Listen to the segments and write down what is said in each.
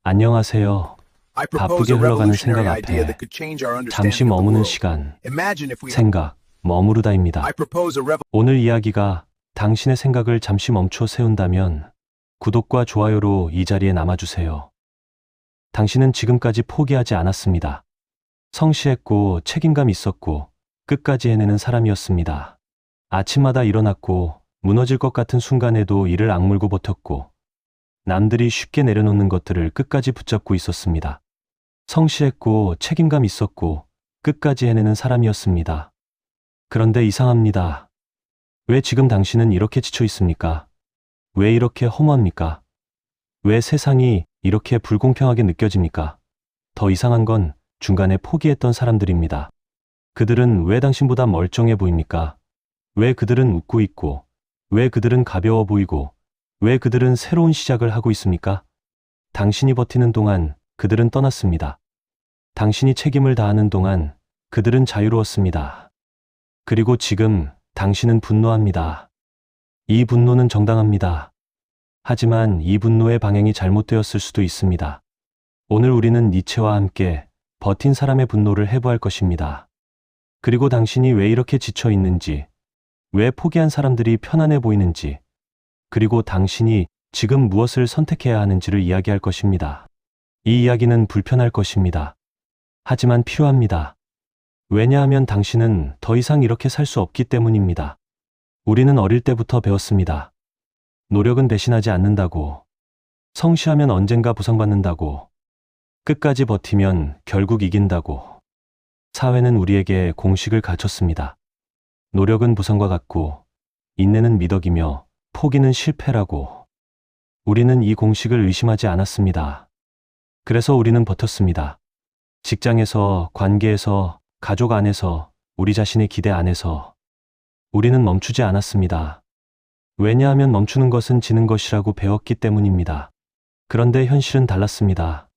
안녕하세요. 바쁘게 흘러가는 생각 앞에 잠시 머무는 시간, 생각, 머무르다입니다. 오늘 이야기가 당신의 생각을 잠시 멈춰 세운다면 구독과 좋아요로 이 자리에 남아주세요. 당신은 지금까지 포기하지 않았습니다. 성실했고 책임감 있었고 끝까지 해내는 사람이었습니다. 아침마다 일어났고 무너질 것 같은 순간에도 이를 악물고 버텼고 남들이 쉽게 내려놓는 것들을 끝까지 붙잡고 있었습니다. 성실했고 책임감 있었고 끝까지 해내는 사람이었습니다. 그런데 이상합니다. 왜 지금 당신은 이렇게 지쳐 있습니까? 왜 이렇게 허무합니까? 왜 세상이 이렇게 불공평하게 느껴집니까? 더 이상한 건 중간에 포기했던 사람들입니다. 그들은 왜 당신보다 멀쩡해 보입니까? 왜 그들은 웃고 있고, 왜 그들은 가벼워 보이고, 왜 그들은 새로운 시작을 하고 있습니까? 당신이 버티는 동안 그들은 떠났습니다. 당신이 책임을 다하는 동안 그들은 자유로웠습니다. 그리고 지금 당신은 분노합니다. 이 분노는 정당합니다. 하지만 이 분노의 방향이 잘못되었을 수도 있습니다. 오늘 우리는 니체와 함께 버틴 사람의 분노를 해부할 것입니다. 그리고 당신이 왜 이렇게 지쳐 있는지, 왜 포기한 사람들이 편안해 보이는지, 그리고 당신이 지금 무엇을 선택해야 하는지를 이야기할 것입니다. 이 이야기는 불편할 것입니다. 하지만 필요합니다. 왜냐하면 당신은 더 이상 이렇게 살 수 없기 때문입니다. 우리는 어릴 때부터 배웠습니다. 노력은 배신하지 않는다고, 성실하면 언젠가 보상받는다고, 끝까지 버티면 결국 이긴다고. 사회는 우리에게 공식을 가르쳤습니다. 노력은 보상과 같고, 인내는 미덕이며, 포기는 실패라고. 우리는 이 공식을 의심하지 않았습니다. 그래서 우리는 버텼습니다. 직장에서, 관계에서, 가족 안에서, 우리 자신의 기대 안에서. 우리는 멈추지 않았습니다. 왜냐하면 멈추는 것은 지는 것이라고 배웠기 때문입니다. 그런데 현실은 달랐습니다.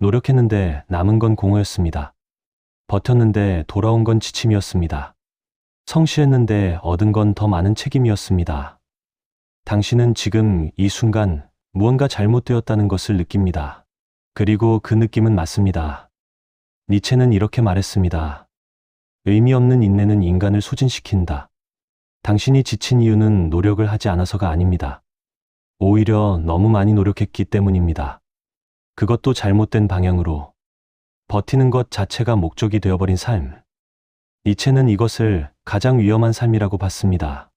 노력했는데 남은 건 공허였습니다. 버텼는데 돌아온 건 지침이었습니다. 성실했는데 얻은 건 더 많은 책임이었습니다. 당신은 지금 이 순간 무언가 잘못되었다는 것을 느낍니다. 그리고 그 느낌은 맞습니다. 니체는 이렇게 말했습니다. 의미 없는 인내는 인간을 소진시킨다. 당신이 지친 이유는 노력을 하지 않아서가 아닙니다. 오히려 너무 많이 노력했기 때문입니다. 그것도 잘못된 방향으로. 버티는 것 자체가 목적이 되어버린 삶. 니체는 이것을 가장 위험한 삶이라고 봤습니다.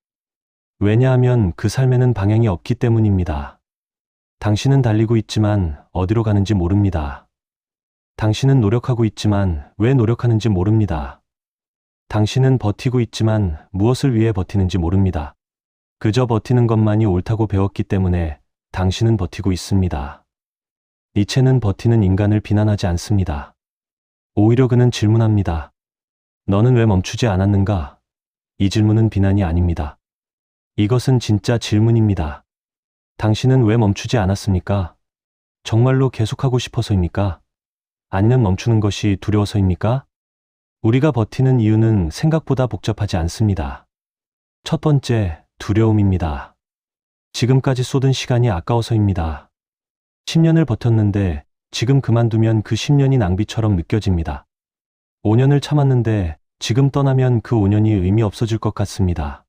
왜냐하면 그 삶에는 방향이 없기 때문입니다. 당신은 달리고 있지만 어디로 가는지 모릅니다. 당신은 노력하고 있지만 왜 노력하는지 모릅니다. 당신은 버티고 있지만 무엇을 위해 버티는지 모릅니다. 그저 버티는 것만이 옳다고 배웠기 때문에 당신은 버티고 있습니다. 니체는 버티는 인간을 비난하지 않습니다. 오히려 그는 질문합니다. 너는 왜 멈추지 않았는가? 이 질문은 비난이 아닙니다. 이것은 진짜 질문입니다. 당신은 왜 멈추지 않았습니까? 정말로 계속하고 싶어서입니까? 아니면 멈추는 것이 두려워서입니까? 우리가 버티는 이유는 생각보다 복잡하지 않습니다. 첫 번째, 두려움입니다. 지금까지 쏟은 시간이 아까워서입니다. 10년을 버텼는데 지금 그만두면 그 10년이 낭비처럼 느껴집니다. 5년을 참았는데 지금 떠나면 그 5년이 의미 없어질 것 같습니다.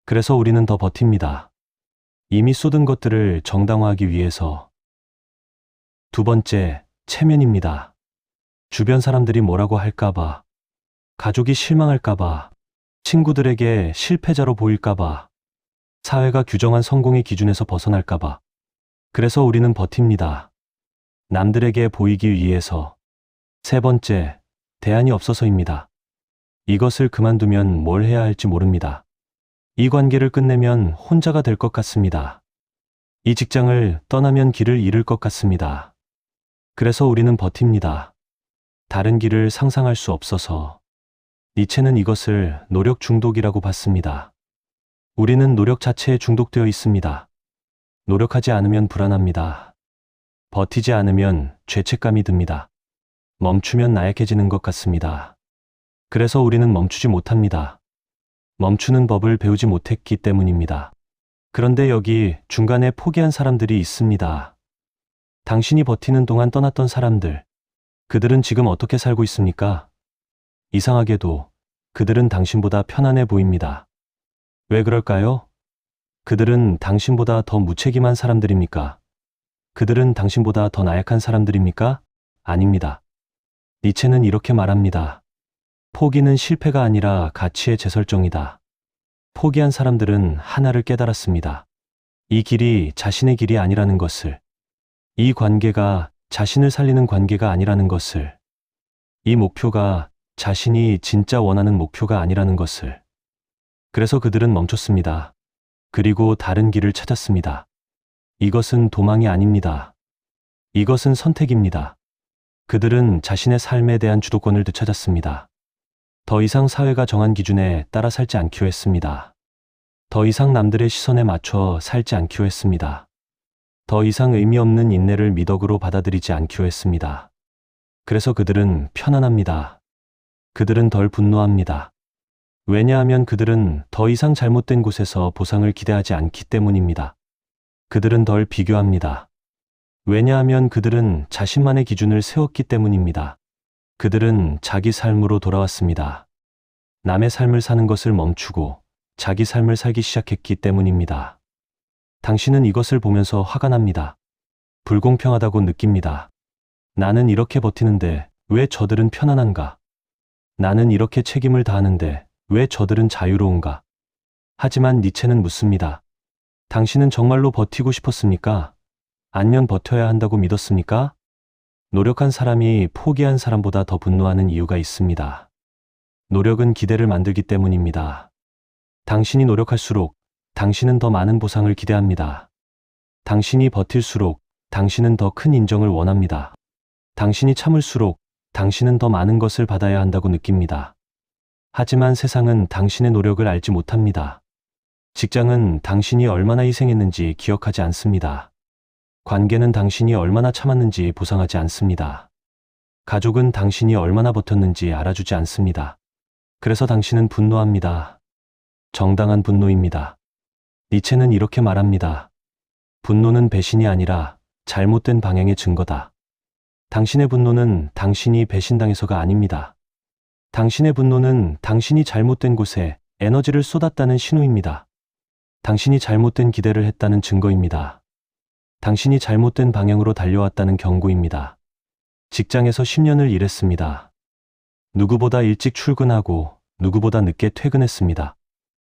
그래서 우리는 더 버팁니다. 이미 쏟은 것들을 정당화하기 위해서. 두 번째, 체면입니다. 주변 사람들이 뭐라고 할까봐, 가족이 실망할까봐, 친구들에게 실패자로 보일까봐, 사회가 규정한 성공의 기준에서 벗어날까봐. 그래서 우리는 버팁니다. 남들에게 보이기 위해서. 세 번째, 대안이 없어서입니다. 이것을 그만두면 뭘 해야 할지 모릅니다. 이 관계를 끝내면 혼자가 될 것 같습니다. 이 직장을 떠나면 길을 잃을 것 같습니다. 그래서 우리는 버팁니다. 다른 길을 상상할 수 없어서. 니체는 이것을 노력 중독이라고 봤습니다. 우리는 노력 자체에 중독되어 있습니다. 노력하지 않으면 불안합니다. 버티지 않으면 죄책감이 듭니다. 멈추면 나약해지는 것 같습니다. 그래서 우리는 멈추지 못합니다. 멈추는 법을 배우지 못했기 때문입니다. 그런데 여기 중간에 포기한 사람들이 있습니다. 당신이 버티는 동안 떠났던 사람들, 그들은 지금 어떻게 살고 있습니까? 이상하게도 그들은 당신보다 편안해 보입니다. 왜 그럴까요? 그들은 당신보다 더 무책임한 사람들입니까? 그들은 당신보다 더 나약한 사람들입니까? 아닙니다. 니체는 이렇게 말합니다. 포기는 실패가 아니라 가치의 재설정이다. 포기한 사람들은 하나를 깨달았습니다. 이 길이 자신의 길이 아니라는 것을, 이 관계가 자신을 살리는 관계가 아니라는 것을, 이 목표가 자신이 진짜 원하는 목표가 아니라는 것을. 그래서 그들은 멈췄습니다. 그리고 다른 길을 찾았습니다. 이것은 도망이 아닙니다. 이것은 선택입니다. 그들은 자신의 삶에 대한 주도권을 되찾았습니다. 더 이상 사회가 정한 기준에 따라 살지 않기로 했습니다. 더 이상 남들의 시선에 맞춰 살지 않기로 했습니다. 더 이상 의미 없는 인내를 미덕으로 받아들이지 않기로 했습니다. 그래서 그들은 편안합니다. 그들은 덜 분노합니다. 왜냐하면 그들은 더 이상 잘못된 곳에서 보상을 기대하지 않기 때문입니다. 그들은 덜 비교합니다. 왜냐하면 그들은 자신만의 기준을 세웠기 때문입니다. 그들은 자기 삶으로 돌아왔습니다. 남의 삶을 사는 것을 멈추고 자기 삶을 살기 시작했기 때문입니다. 당신은 이것을 보면서 화가 납니다. 불공평하다고 느낍니다. 나는 이렇게 버티는데 왜 저들은 편안한가? 나는 이렇게 책임을 다하는데 왜 저들은 자유로운가? 하지만 니체는 묻습니다. 당신은 정말로 버티고 싶었습니까? 아니면 버텨야 한다고 믿었습니까? 노력한 사람이 포기한 사람보다 더 분노하는 이유가 있습니다. 노력은 기대를 만들기 때문입니다. 당신이 노력할수록 당신은 더 많은 보상을 기대합니다. 당신이 버틸수록 당신은 더 큰 인정을 원합니다. 당신이 참을수록 당신은 더 많은 것을 받아야 한다고 느낍니다. 하지만 세상은 당신의 노력을 알지 못합니다. 직장은 당신이 얼마나 희생했는지 기억하지 않습니다. 관계는 당신이 얼마나 참았는지 보상하지 않습니다. 가족은 당신이 얼마나 버텼는지 알아주지 않습니다. 그래서 당신은 분노합니다. 정당한 분노입니다. 니체는 이렇게 말합니다. 분노는 배신이 아니라 잘못된 방향의 증거다. 당신의 분노는 당신이 배신당해서가 아닙니다. 당신의 분노는 당신이 잘못된 곳에 에너지를 쏟았다는 신호입니다. 당신이 잘못된 기대를 했다는 증거입니다. 당신이 잘못된 방향으로 달려왔다는 경고입니다. 직장에서 10년을 일했습니다. 누구보다 일찍 출근하고 누구보다 늦게 퇴근했습니다.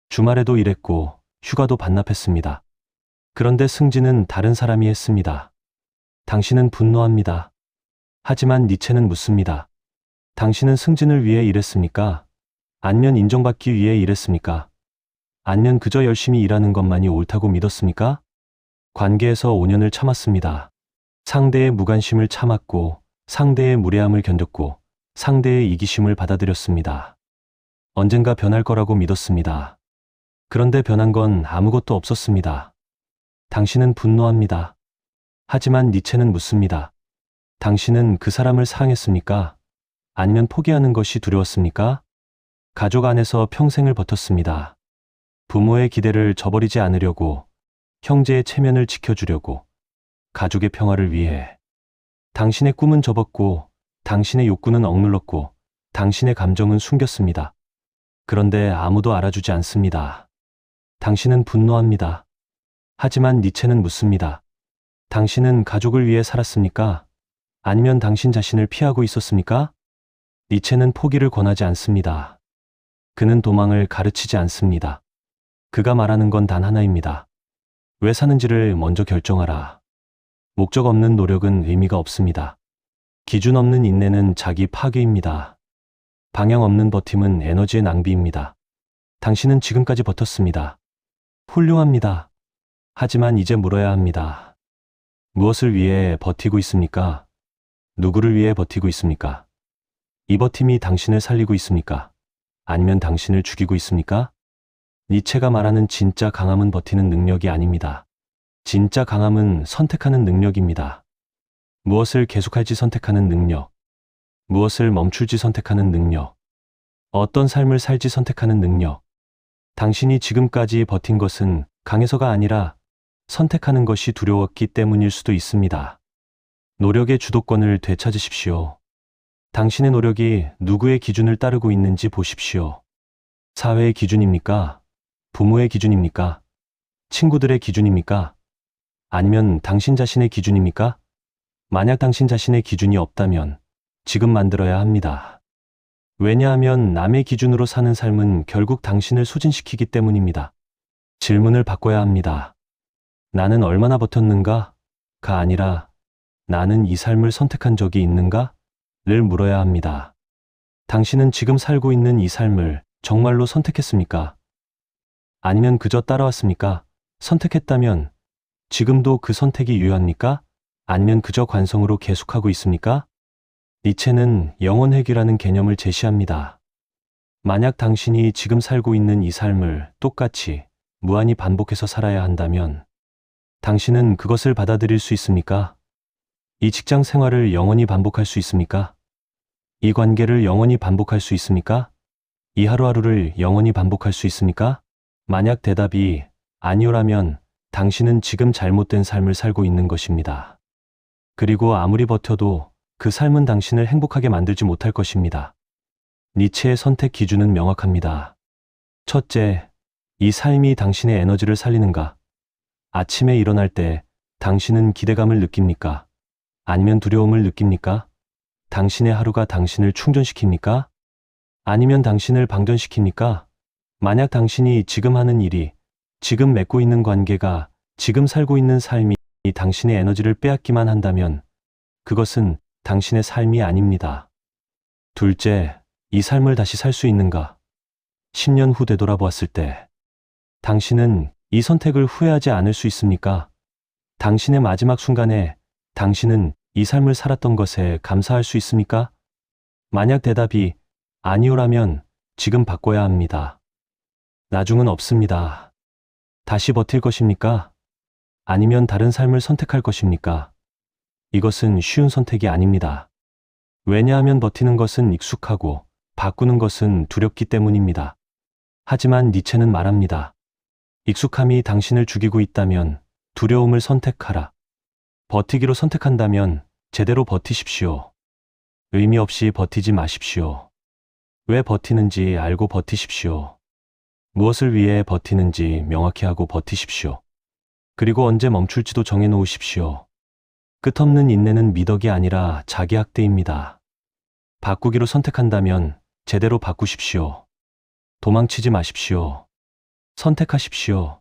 주말에도 일했고 휴가도 반납했습니다. 그런데 승진은 다른 사람이 했습니다. 당신은 분노합니다. 하지만 니체는 묻습니다. 당신은 승진을 위해 일했습니까? 아니면 인정받기 위해 일했습니까? 아니면 그저 열심히 일하는 것만이 옳다고 믿었습니까? 관계에서 5년을 참았습니다. 상대의 무관심을 참았고 상대의 무례함을 견뎠고 상대의 이기심을 받아들였습니다. 언젠가 변할 거라고 믿었습니다. 그런데 변한 건 아무것도 없었습니다. 당신은 분노합니다. 하지만 니체는 묻습니다. 당신은 그 사람을 사랑했습니까? 아니면 포기하는 것이 두려웠습니까? 가족 안에서 평생을 버텼습니다. 부모의 기대를 저버리지 않으려고, 형제의 체면을 지켜주려고, 가족의 평화를 위해. 당신의 꿈은 접었고, 당신의 욕구는 억눌렀고, 당신의 감정은 숨겼습니다. 그런데 아무도 알아주지 않습니다. 당신은 분노합니다. 하지만 니체는 묻습니다. 당신은 가족을 위해 살았습니까? 아니면 당신 자신을 피하고 있었습니까? 니체는 포기를 권하지 않습니다. 그는 도망을 가르치지 않습니다. 그가 말하는 건 단 하나입니다. 왜 사는지를 먼저 결정하라. 목적 없는 노력은 의미가 없습니다. 기준 없는 인내는 자기 파괴입니다. 방향 없는 버팀은 에너지의 낭비입니다. 당신은 지금까지 버텼습니다. 훌륭합니다. 하지만 이제 물어야 합니다. 무엇을 위해 버티고 있습니까? 누구를 위해 버티고 있습니까? 이 버팀이 당신을 살리고 있습니까? 아니면 당신을 죽이고 있습니까? 니체가 말하는 진짜 강함은 버티는 능력이 아닙니다. 진짜 강함은 선택하는 능력입니다. 무엇을 계속할지 선택하는 능력, 무엇을 멈출지 선택하는 능력, 어떤 삶을 살지 선택하는 능력. 당신이 지금까지 버틴 것은 강해서가 아니라 선택하는 것이 두려웠기 때문일 수도 있습니다. 노력의 주도권을 되찾으십시오. 당신의 노력이 누구의 기준을 따르고 있는지 보십시오. 사회의 기준입니까? 부모의 기준입니까? 친구들의 기준입니까? 아니면 당신 자신의 기준입니까? 만약 당신 자신의 기준이 없다면 지금 만들어야 합니다. 왜냐하면 남의 기준으로 사는 삶은 결국 당신을 소진시키기 때문입니다. 질문을 바꿔야 합니다. 나는 얼마나 버텼는가? 가 아니라 나는 이 삶을 선택한 적이 있는가? 를 물어야 합니다. 당신은 지금 살고 있는 이 삶을 정말로 선택했습니까? 아니면 그저 따라왔습니까? 선택했다면 지금도 그 선택이 유효합니까? 아니면 그저 관성으로 계속하고 있습니까? 니체는 영혼회귀라는 개념을 제시합니다. 만약 당신이 지금 살고 있는 이 삶을 똑같이 무한히 반복해서 살아야 한다면 당신은 그것을 받아들일 수 있습니까? 이 직장 생활을 영원히 반복할 수 있습니까? 이 관계를 영원히 반복할 수 있습니까? 이 하루하루를 영원히 반복할 수 있습니까? 만약 대답이 아니오라면 당신은 지금 잘못된 삶을 살고 있는 것입니다. 그리고 아무리 버텨도 그 삶은 당신을 행복하게 만들지 못할 것입니다. 니체의 선택 기준은 명확합니다. 첫째, 이 삶이 당신의 에너지를 살리는가? 아침에 일어날 때 당신은 기대감을 느낍니까? 아니면 두려움을 느낍니까? 당신의 하루가 당신을 충전시킵니까? 아니면 당신을 방전시킵니까? 만약 당신이 지금 하는 일이, 지금 맺고 있는 관계가, 지금 살고 있는 삶이 당신의 에너지를 빼앗기만 한다면 그것은 당신의 삶이 아닙니다. 둘째, 이 삶을 다시 살 수 있는가? 10년 후 되돌아보았을 때 당신은 이 선택을 후회하지 않을 수 있습니까? 당신의 마지막 순간에 당신은 이 삶을 살았던 것에 감사할 수 있습니까? 만약 대답이 아니오라면 지금 바꿔야 합니다. 나중은 없습니다. 다시 버틸 것입니까? 아니면 다른 삶을 선택할 것입니까? 이것은 쉬운 선택이 아닙니다. 왜냐하면 버티는 것은 익숙하고 바꾸는 것은 두렵기 때문입니다. 하지만 니체는 말합니다. 익숙함이 당신을 죽이고 있다면 두려움을 선택하라. 버티기로 선택한다면 제대로 버티십시오. 의미 없이 버티지 마십시오. 왜 버티는지 알고 버티십시오. 무엇을 위해 버티는지 명확히 하고 버티십시오. 그리고 언제 멈출지도 정해놓으십시오. 끝없는 인내는 미덕이 아니라 자기 학대입니다. 바꾸기로 선택한다면 제대로 바꾸십시오. 도망치지 마십시오. 선택하십시오.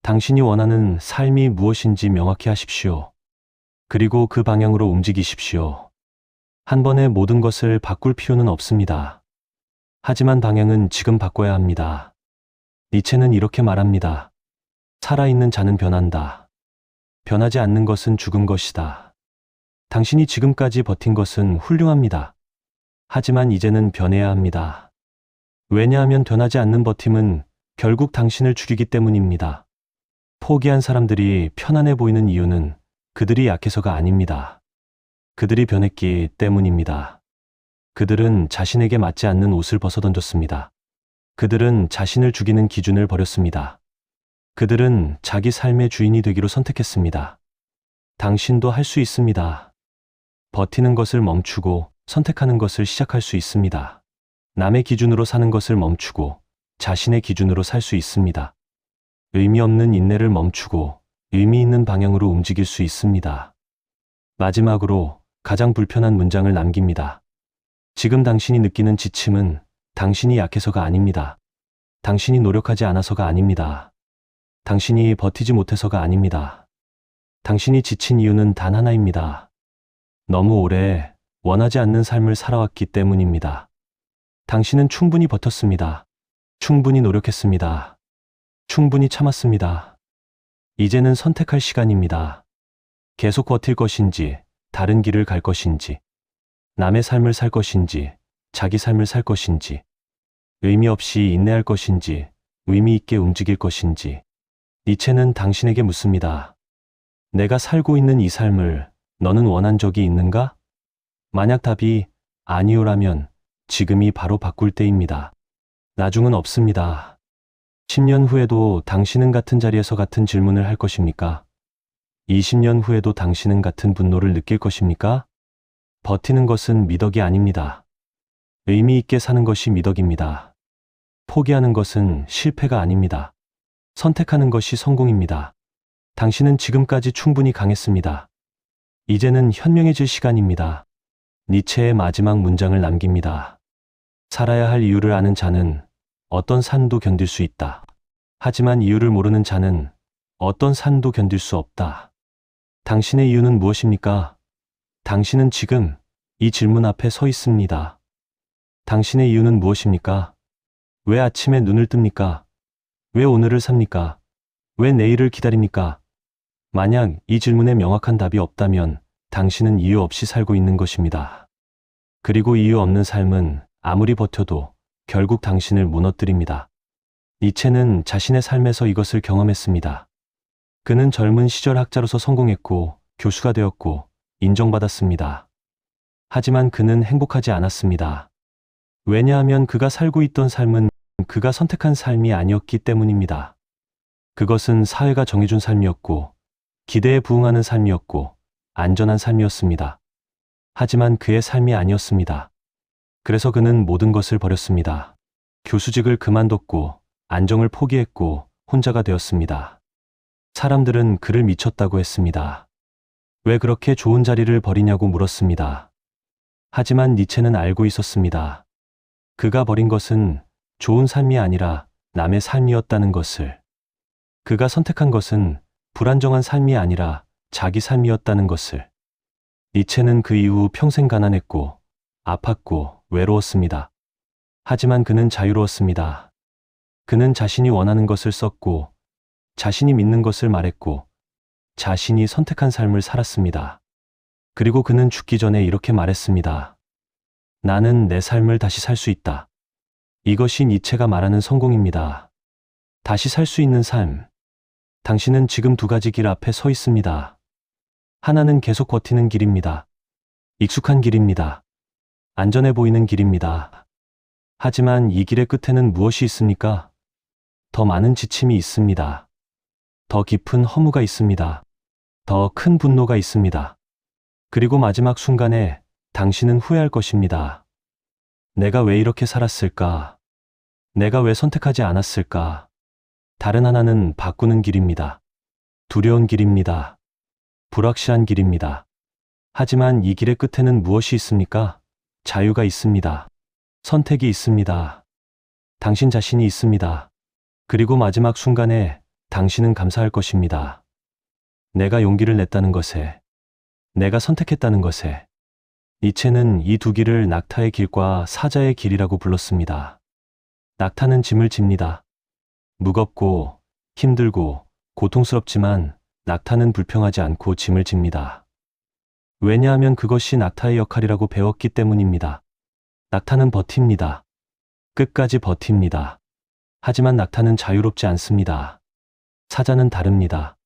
당신이 원하는 삶이 무엇인지 명확히 하십시오. 그리고 그 방향으로 움직이십시오. 한 번에 모든 것을 바꿀 필요는 없습니다. 하지만 방향은 지금 바꿔야 합니다. 니체는 이렇게 말합니다. 살아있는 자는 변한다. 변하지 않는 것은 죽은 것이다. 당신이 지금까지 버틴 것은 훌륭합니다. 하지만 이제는 변해야 합니다. 왜냐하면 변하지 않는 버팀은 결국 당신을 죽이기 때문입니다. 포기한 사람들이 편안해 보이는 이유는 그들이 약해서가 아닙니다. 그들이 변했기 때문입니다. 그들은 자신에게 맞지 않는 옷을 벗어던졌습니다. 그들은 자신을 죽이는 기준을 버렸습니다. 그들은 자기 삶의 주인이 되기로 선택했습니다. 당신도 할 수 있습니다. 버티는 것을 멈추고 선택하는 것을 시작할 수 있습니다. 남의 기준으로 사는 것을 멈추고 자신의 기준으로 살 수 있습니다. 의미 없는 인내를 멈추고 의미 있는 방향으로 움직일 수 있습니다. 마지막으로 가장 불편한 문장을 남깁니다. 지금 당신이 느끼는 지침은 당신이 약해서가 아닙니다. 당신이 노력하지 않아서가 아닙니다. 당신이 버티지 못해서가 아닙니다. 당신이 지친 이유는 단 하나입니다. 너무 오래 원하지 않는 삶을 살아왔기 때문입니다. 당신은 충분히 버텼습니다. 충분히 노력했습니다. 충분히 참았습니다. 이제는 선택할 시간입니다. 계속 버틸 것인지, 다른 길을 갈 것인지, 남의 삶을 살 것인지, 자기 삶을 살 것인지, 의미 없이 인내할 것인지, 의미 있게 움직일 것인지, 니체는 당신에게 묻습니다. 내가 살고 있는 이 삶을 너는 원한 적이 있는가? 만약 답이 아니오라면 지금이 바로 바꿀 때입니다. 나중은 없습니다. 10년 후에도 당신은 같은 자리에서 같은 질문을 할 것입니까? 20년 후에도 당신은 같은 분노를 느낄 것입니까? 버티는 것은 미덕이 아닙니다. 의미 있게 사는 것이 미덕입니다. 포기하는 것은 실패가 아닙니다. 선택하는 것이 성공입니다. 당신은 지금까지 충분히 강했습니다. 이제는 현명해질 시간입니다. 니체의 마지막 문장을 남깁니다. 살아야 할 이유를 아는 자는 어떤 산도 견딜 수 있다. 하지만 이유를 모르는 자는 어떤 산도 견딜 수 없다. 당신의 이유는 무엇입니까? 당신은 지금 이 질문 앞에 서 있습니다. 당신의 이유는 무엇입니까? 왜 아침에 눈을 뜹니까? 왜 오늘을 삽니까? 왜 내일을 기다립니까? 만약 이 질문에 명확한 답이 없다면 당신은 이유 없이 살고 있는 것입니다. 그리고 이유 없는 삶은 아무리 버텨도 결국 당신을 무너뜨립니다. 니체는 자신의 삶에서 이것을 경험했습니다. 그는 젊은 시절 학자로서 성공했고 교수가 되었고 인정받았습니다. 하지만 그는 행복하지 않았습니다. 왜냐하면 그가 살고 있던 삶은 그가 선택한 삶이 아니었기 때문입니다. 그것은 사회가 정해준 삶이었고 기대에 부응하는 삶이었고 안전한 삶이었습니다. 하지만 그의 삶이 아니었습니다. 그래서 그는 모든 것을 버렸습니다. 교수직을 그만뒀고 안정을 포기했고 혼자가 되었습니다. 사람들은 그를 미쳤다고 했습니다. 왜 그렇게 좋은 자리를 버리냐고 물었습니다. 하지만 니체는 알고 있었습니다. 그가 버린 것은 좋은 삶이 아니라 남의 삶이었다는 것을. 그가 선택한 것은 불안정한 삶이 아니라 자기 삶이었다는 것을. 니체는 그 이후 평생 가난했고 아팠고 외로웠습니다. 하지만 그는 자유로웠습니다. 그는 자신이 원하는 것을 썼고 자신이 믿는 것을 말했고 자신이 선택한 삶을 살았습니다. 그리고 그는 죽기 전에 이렇게 말했습니다. 나는 내 삶을 다시 살 수 있다. 이것이 니체가 말하는 성공입니다. 다시 살 수 있는 삶. 당신은 지금 두 가지 길 앞에 서 있습니다. 하나는 계속 버티는 길입니다. 익숙한 길입니다. 안전해 보이는 길입니다. 하지만 이 길의 끝에는 무엇이 있습니까? 더 많은 지침이 있습니다. 더 깊은 허무가 있습니다. 더 큰 분노가 있습니다. 그리고 마지막 순간에 당신은 후회할 것입니다. 내가 왜 이렇게 살았을까? 내가 왜 선택하지 않았을까? 다른 하나는 바꾸는 길입니다. 두려운 길입니다. 불확실한 길입니다. 하지만 이 길의 끝에는 무엇이 있습니까? 자유가 있습니다. 선택이 있습니다. 당신 자신이 있습니다. 그리고 마지막 순간에 당신은 감사할 것입니다. 내가 용기를 냈다는 것에, 내가 선택했다는 것에. 니체는 이 두 길을 낙타의 길과 사자의 길이라고 불렀습니다. 낙타는 짐을 집니다. 무겁고 힘들고 고통스럽지만 낙타는 불평하지 않고 짐을 집니다. 왜냐하면 그것이 낙타의 역할이라고 배웠기 때문입니다. 낙타는 버팁니다. 끝까지 버팁니다. 하지만 낙타는 자유롭지 않습니다. 사자는 다릅니다.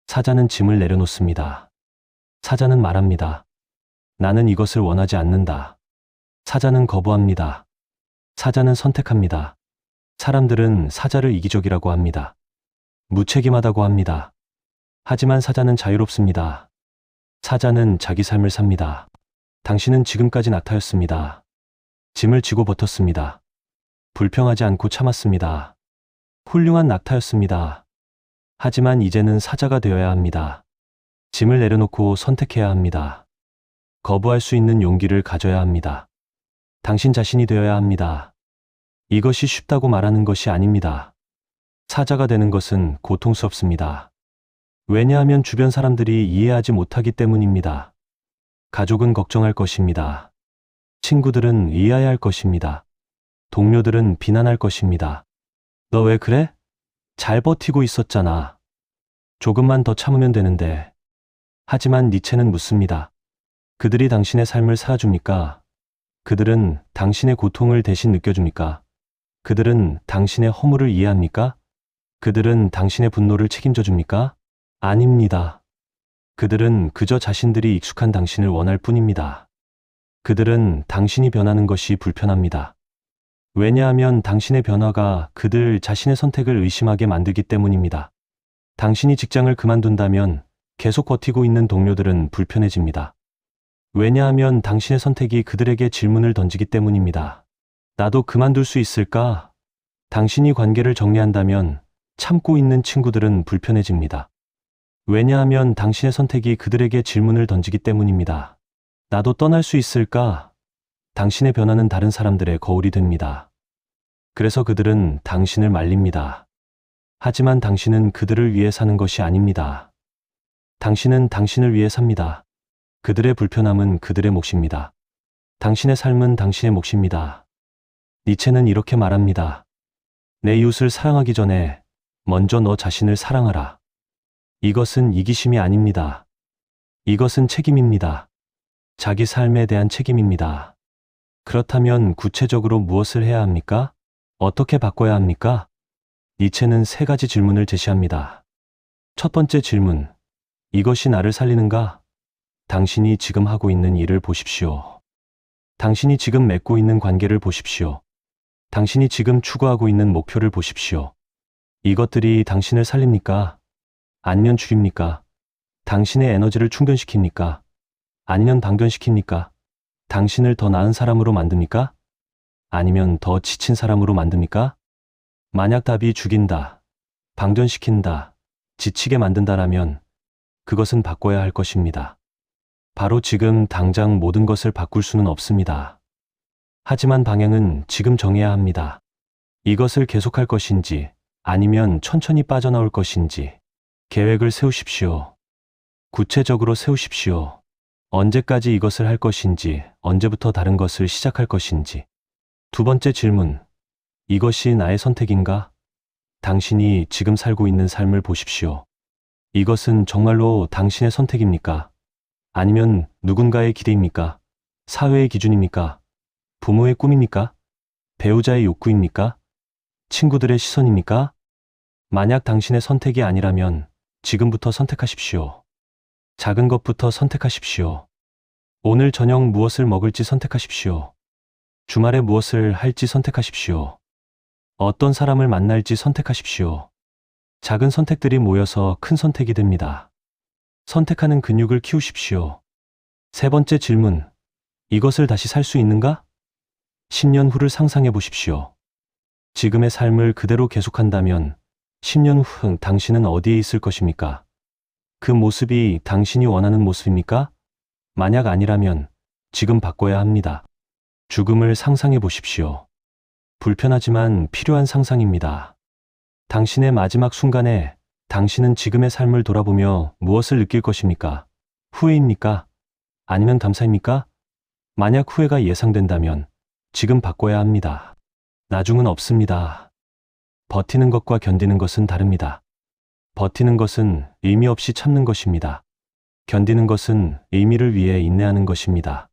사자는 짐을 내려놓습니다. 사자는 말합니다. 나는 이것을 원하지 않는다. 사자는 거부합니다. 사자는 선택합니다. 사람들은 사자를 이기적이라고 합니다. 무책임하다고 합니다. 하지만 사자는 자유롭습니다. 사자는 자기 삶을 삽니다. 당신은 지금까지 낙타였습니다. 짐을 지고 버텼습니다. 불평하지 않고 참았습니다. 훌륭한 낙타였습니다. 하지만 이제는 사자가 되어야 합니다. 짐을 내려놓고 선택해야 합니다. 거부할 수 있는 용기를 가져야 합니다. 당신 자신이 되어야 합니다. 이것이 쉽다고 말하는 것이 아닙니다. 사자가 되는 것은 고통스럽습니다. 왜냐하면 주변 사람들이 이해하지 못하기 때문입니다. 가족은 걱정할 것입니다. 친구들은 의아해할 것입니다. 동료들은 비난할 것입니다. 너 왜 그래? 잘 버티고 있었잖아. 조금만 더 참으면 되는데. 하지만 니체는 묻습니다. 그들이 당신의 삶을 살아줍니까? 그들은 당신의 고통을 대신 느껴줍니까? 그들은 당신의 허물을 이해합니까? 그들은 당신의 분노를 책임져 줍니까? 아닙니다. 그들은 그저 자신들이 익숙한 당신을 원할 뿐입니다. 그들은 당신이 변하는 것이 불편합니다. 왜냐하면 당신의 변화가 그들 자신의 선택을 의심하게 만들기 때문입니다. 당신이 직장을 그만둔다면 계속 버티고 있는 동료들은 불편해집니다. 왜냐하면 당신의 선택이 그들에게 질문을 던지기 때문입니다. 나도 그만둘 수 있을까? 당신이 관계를 정리한다면 참고 있는 친구들은 불편해집니다. 왜냐하면 당신의 선택이 그들에게 질문을 던지기 때문입니다. 나도 떠날 수 있을까? 당신의 변화는 다른 사람들의 거울이 됩니다. 그래서 그들은 당신을 말립니다. 하지만 당신은 그들을 위해 사는 것이 아닙니다. 당신은 당신을 위해 삽니다. 그들의 불편함은 그들의 몫입니다. 당신의 삶은 당신의 몫입니다. 니체는 이렇게 말합니다. 내 이웃을 사랑하기 전에 먼저 너 자신을 사랑하라. 이것은 이기심이 아닙니다. 이것은 책임입니다. 자기 삶에 대한 책임입니다. 그렇다면 구체적으로 무엇을 해야 합니까? 어떻게 바꿔야 합니까? 니체는 세 가지 질문을 제시합니다. 첫 번째 질문. 이것이 나를 살리는가? 당신이 지금 하고 있는 일을 보십시오. 당신이 지금 맺고 있는 관계를 보십시오. 당신이 지금 추구하고 있는 목표를 보십시오. 이것들이 당신을 살립니까? 아니면 죽입니까? 당신의 에너지를 충전시킵니까? 아니면 방전시킵니까? 당신을 더 나은 사람으로 만듭니까? 아니면 더 지친 사람으로 만듭니까? 만약 답이 죽인다, 방전시킨다, 지치게 만든다라면 그것은 바꿔야 할 것입니다. 바로 지금 당장 모든 것을 바꿀 수는 없습니다. 하지만 방향은 지금 정해야 합니다. 이것을 계속할 것인지 아니면 천천히 빠져나올 것인지 계획을 세우십시오. 구체적으로 세우십시오. 언제까지 이것을 할 것인지, 언제부터 다른 것을 시작할 것인지. 두 번째 질문. 이것이 나의 선택인가? 당신이 지금 살고 있는 삶을 보십시오. 이것은 정말로 당신의 선택입니까? 아니면 누군가의 기대입니까? 사회의 기준입니까? 부모의 꿈입니까? 배우자의 욕구입니까? 친구들의 시선입니까? 만약 당신의 선택이 아니라면 지금부터 선택하십시오. 작은 것부터 선택하십시오. 오늘 저녁 무엇을 먹을지 선택하십시오. 주말에 무엇을 할지 선택하십시오. 어떤 사람을 만날지 선택하십시오. 작은 선택들이 모여서 큰 선택이 됩니다. 선택하는 근육을 키우십시오. 세 번째 질문. 이것을 다시 살 수 있는가? 10년 후를 상상해 보십시오. 지금의 삶을 그대로 계속한다면 10년 후 당신은 어디에 있을 것입니까? 그 모습이 당신이 원하는 모습입니까? 만약 아니라면 지금 바꿔야 합니다. 죽음을 상상해 보십시오. 불편하지만 필요한 상상입니다. 당신의 마지막 순간에 당신은 지금의 삶을 돌아보며 무엇을 느낄 것입니까? 후회입니까? 아니면 감사입니까? 만약 후회가 예상된다면 지금 바꿔야 합니다. 나중은 없습니다. 버티는 것과 견디는 것은 다릅니다. 버티는 것은 의미 없이 참는 것입니다. 견디는 것은 의미를 위해 인내하는 것입니다.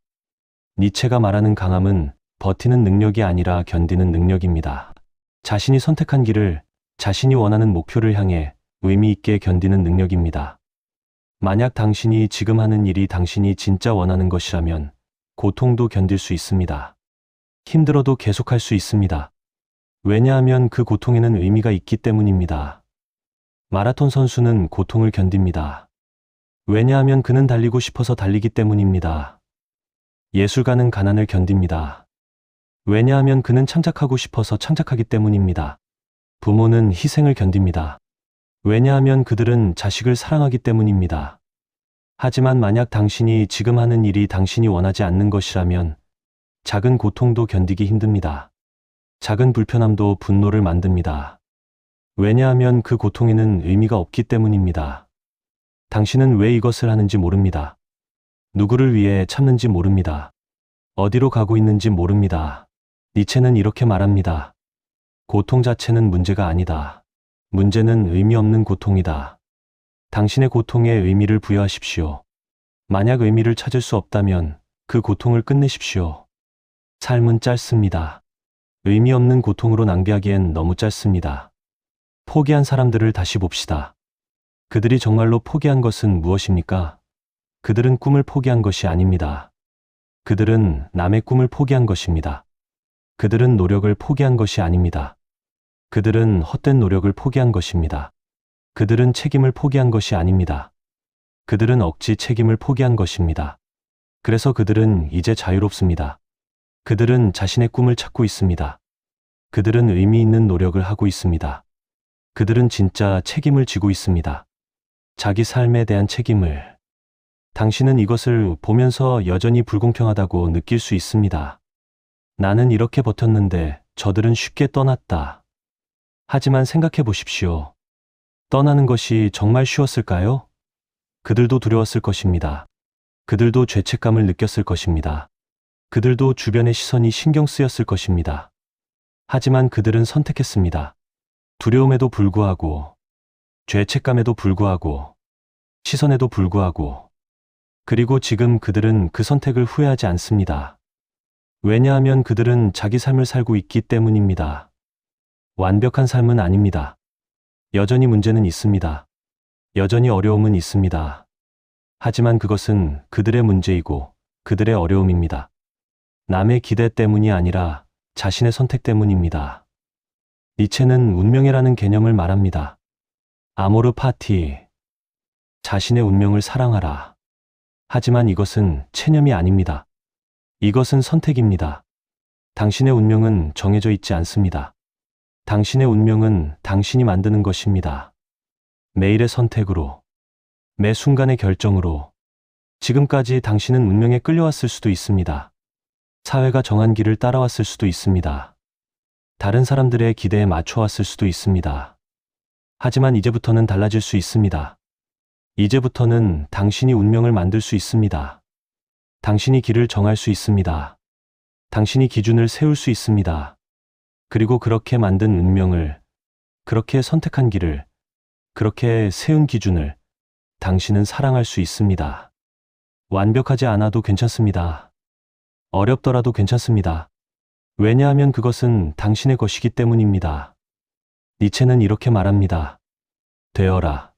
니체가 말하는 강함은 버티는 능력이 아니라 견디는 능력입니다. 자신이 선택한 길을, 자신이 원하는 목표를 향해 의미 있게 견디는 능력입니다. 만약 당신이 지금 하는 일이 당신이 진짜 원하는 것이라면 고통도 견딜 수 있습니다. 힘들어도 계속할 수 있습니다. 왜냐하면 그 고통에는 의미가 있기 때문입니다. 마라톤 선수는 고통을 견딥니다. 왜냐하면 그는 달리고 싶어서 달리기 때문입니다. 예술가는 가난을 견딥니다. 왜냐하면 그는 창작하고 싶어서 창작하기 때문입니다. 부모는 희생을 견딥니다. 왜냐하면 그들은 자식을 사랑하기 때문입니다. 하지만 만약 당신이 지금 하는 일이 당신이 원하지 않는 것이라면 작은 고통도 견디기 힘듭니다. 작은 불편함도 분노를 만듭니다. 왜냐하면 그 고통에는 의미가 없기 때문입니다. 당신은 왜 이것을 하는지 모릅니다. 누구를 위해 참는지 모릅니다. 어디로 가고 있는지 모릅니다. 니체는 이렇게 말합니다. 고통 자체는 문제가 아니다. 문제는 의미 없는 고통이다. 당신의 고통에 의미를 부여하십시오. 만약 의미를 찾을 수 없다면 그 고통을 끝내십시오. 삶은 짧습니다. 의미 없는 고통으로 낭비하기엔 너무 짧습니다. 포기한 사람들을 다시 봅시다. 그들이 정말로 포기한 것은 무엇입니까? 그들은 꿈을 포기한 것이 아닙니다. 그들은 남의 꿈을 포기한 것입니다. 그들은 노력을 포기한 것이 아닙니다. 그들은 헛된 노력을 포기한 것입니다. 그들은 책임을 포기한 것이 아닙니다. 그들은 억지 책임을 포기한 것입니다. 그래서 그들은 이제 자유롭습니다. 그들은 자신의 꿈을 찾고 있습니다. 그들은 의미 있는 노력을 하고 있습니다. 그들은 진짜 책임을 지고 있습니다. 자기 삶에 대한 책임을. 당신은 이것을 보면서 여전히 불공평하다고 느낄 수 있습니다. 나는 이렇게 버텼는데 저들은 쉽게 떠났다. 하지만 생각해 보십시오. 떠나는 것이 정말 쉬웠을까요? 그들도 두려웠을 것입니다. 그들도 죄책감을 느꼈을 것입니다. 그들도 주변의 시선이 신경 쓰였을 것입니다. 하지만 그들은 선택했습니다. 두려움에도 불구하고, 죄책감에도 불구하고, 시선에도 불구하고, 그리고 지금 그들은 그 선택을 후회하지 않습니다. 왜냐하면 그들은 자기 삶을 살고 있기 때문입니다. 완벽한 삶은 아닙니다. 여전히 문제는 있습니다. 여전히 어려움은 있습니다. 하지만 그것은 그들의 문제이고 그들의 어려움입니다. 남의 기대 때문이 아니라 자신의 선택 때문입니다. 니체는 운명이라는 개념을 말합니다. 아모르 파티, 자신의 운명을 사랑하라. 하지만 이것은 체념이 아닙니다. 이것은 선택입니다. 당신의 운명은 정해져 있지 않습니다. 당신의 운명은 당신이 만드는 것입니다. 매일의 선택으로, 매 순간의 결정으로. 지금까지 당신은 운명에 끌려왔을 수도 있습니다. 사회가 정한 길을 따라왔을 수도 있습니다. 다른 사람들의 기대에 맞춰왔을 수도 있습니다. 하지만 이제부터는 달라질 수 있습니다. 이제부터는 당신이 운명을 만들 수 있습니다. 당신이 길을 정할 수 있습니다. 당신이 기준을 세울 수 있습니다. 그리고 그렇게 만든 운명을, 그렇게 선택한 길을, 그렇게 세운 기준을 당신은 사랑할 수 있습니다. 완벽하지 않아도 괜찮습니다. 어렵더라도 괜찮습니다. 왜냐하면 그것은 당신의 것이기 때문입니다. 니체는 이렇게 말합니다. 되어라.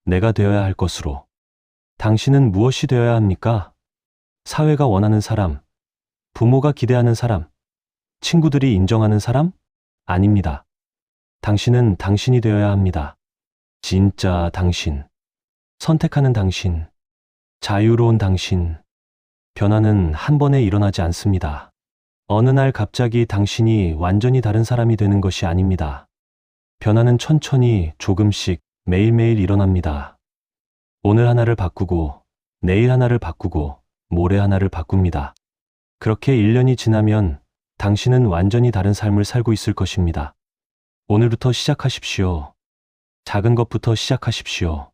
내가 되어야 할 것으로. 당신은 무엇이 되어야 합니까? 사회가 원하는 사람, 부모가 기대하는 사람, 친구들이 인정하는 사람? 아닙니다. 당신은 당신이 되어야 합니다. 진짜 당신. 선택하는 당신. 자유로운 당신. 변화는 한 번에 일어나지 않습니다. 어느 날 갑자기 당신이 완전히 다른 사람이 되는 것이 아닙니다. 변화는 천천히 조금씩 매일매일 일어납니다. 오늘 하나를 바꾸고, 내일 하나를 바꾸고, 모레 하나를 바꿉니다. 그렇게 1년이 지나면 당신은 완전히 다른 삶을 살고 있을 것입니다. 오늘부터 시작하십시오. 작은 것부터 시작하십시오.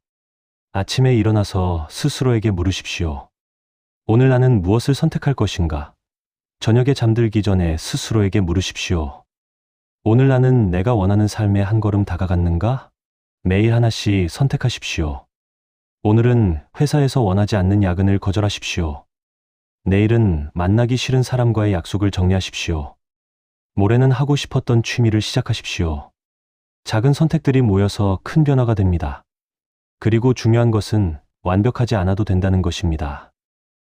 아침에 일어나서 스스로에게 물으십시오. 오늘 나는 무엇을 선택할 것인가? 저녁에 잠들기 전에 스스로에게 물으십시오. 오늘 나는 내가 원하는 삶에 한 걸음 다가갔는가? 매일 하나씩 선택하십시오. 오늘은 회사에서 원하지 않는 야근을 거절하십시오. 내일은 만나기 싫은 사람과의 약속을 정리하십시오. 모레는 하고 싶었던 취미를 시작하십시오. 작은 선택들이 모여서 큰 변화가 됩니다. 그리고 중요한 것은 완벽하지 않아도 된다는 것입니다.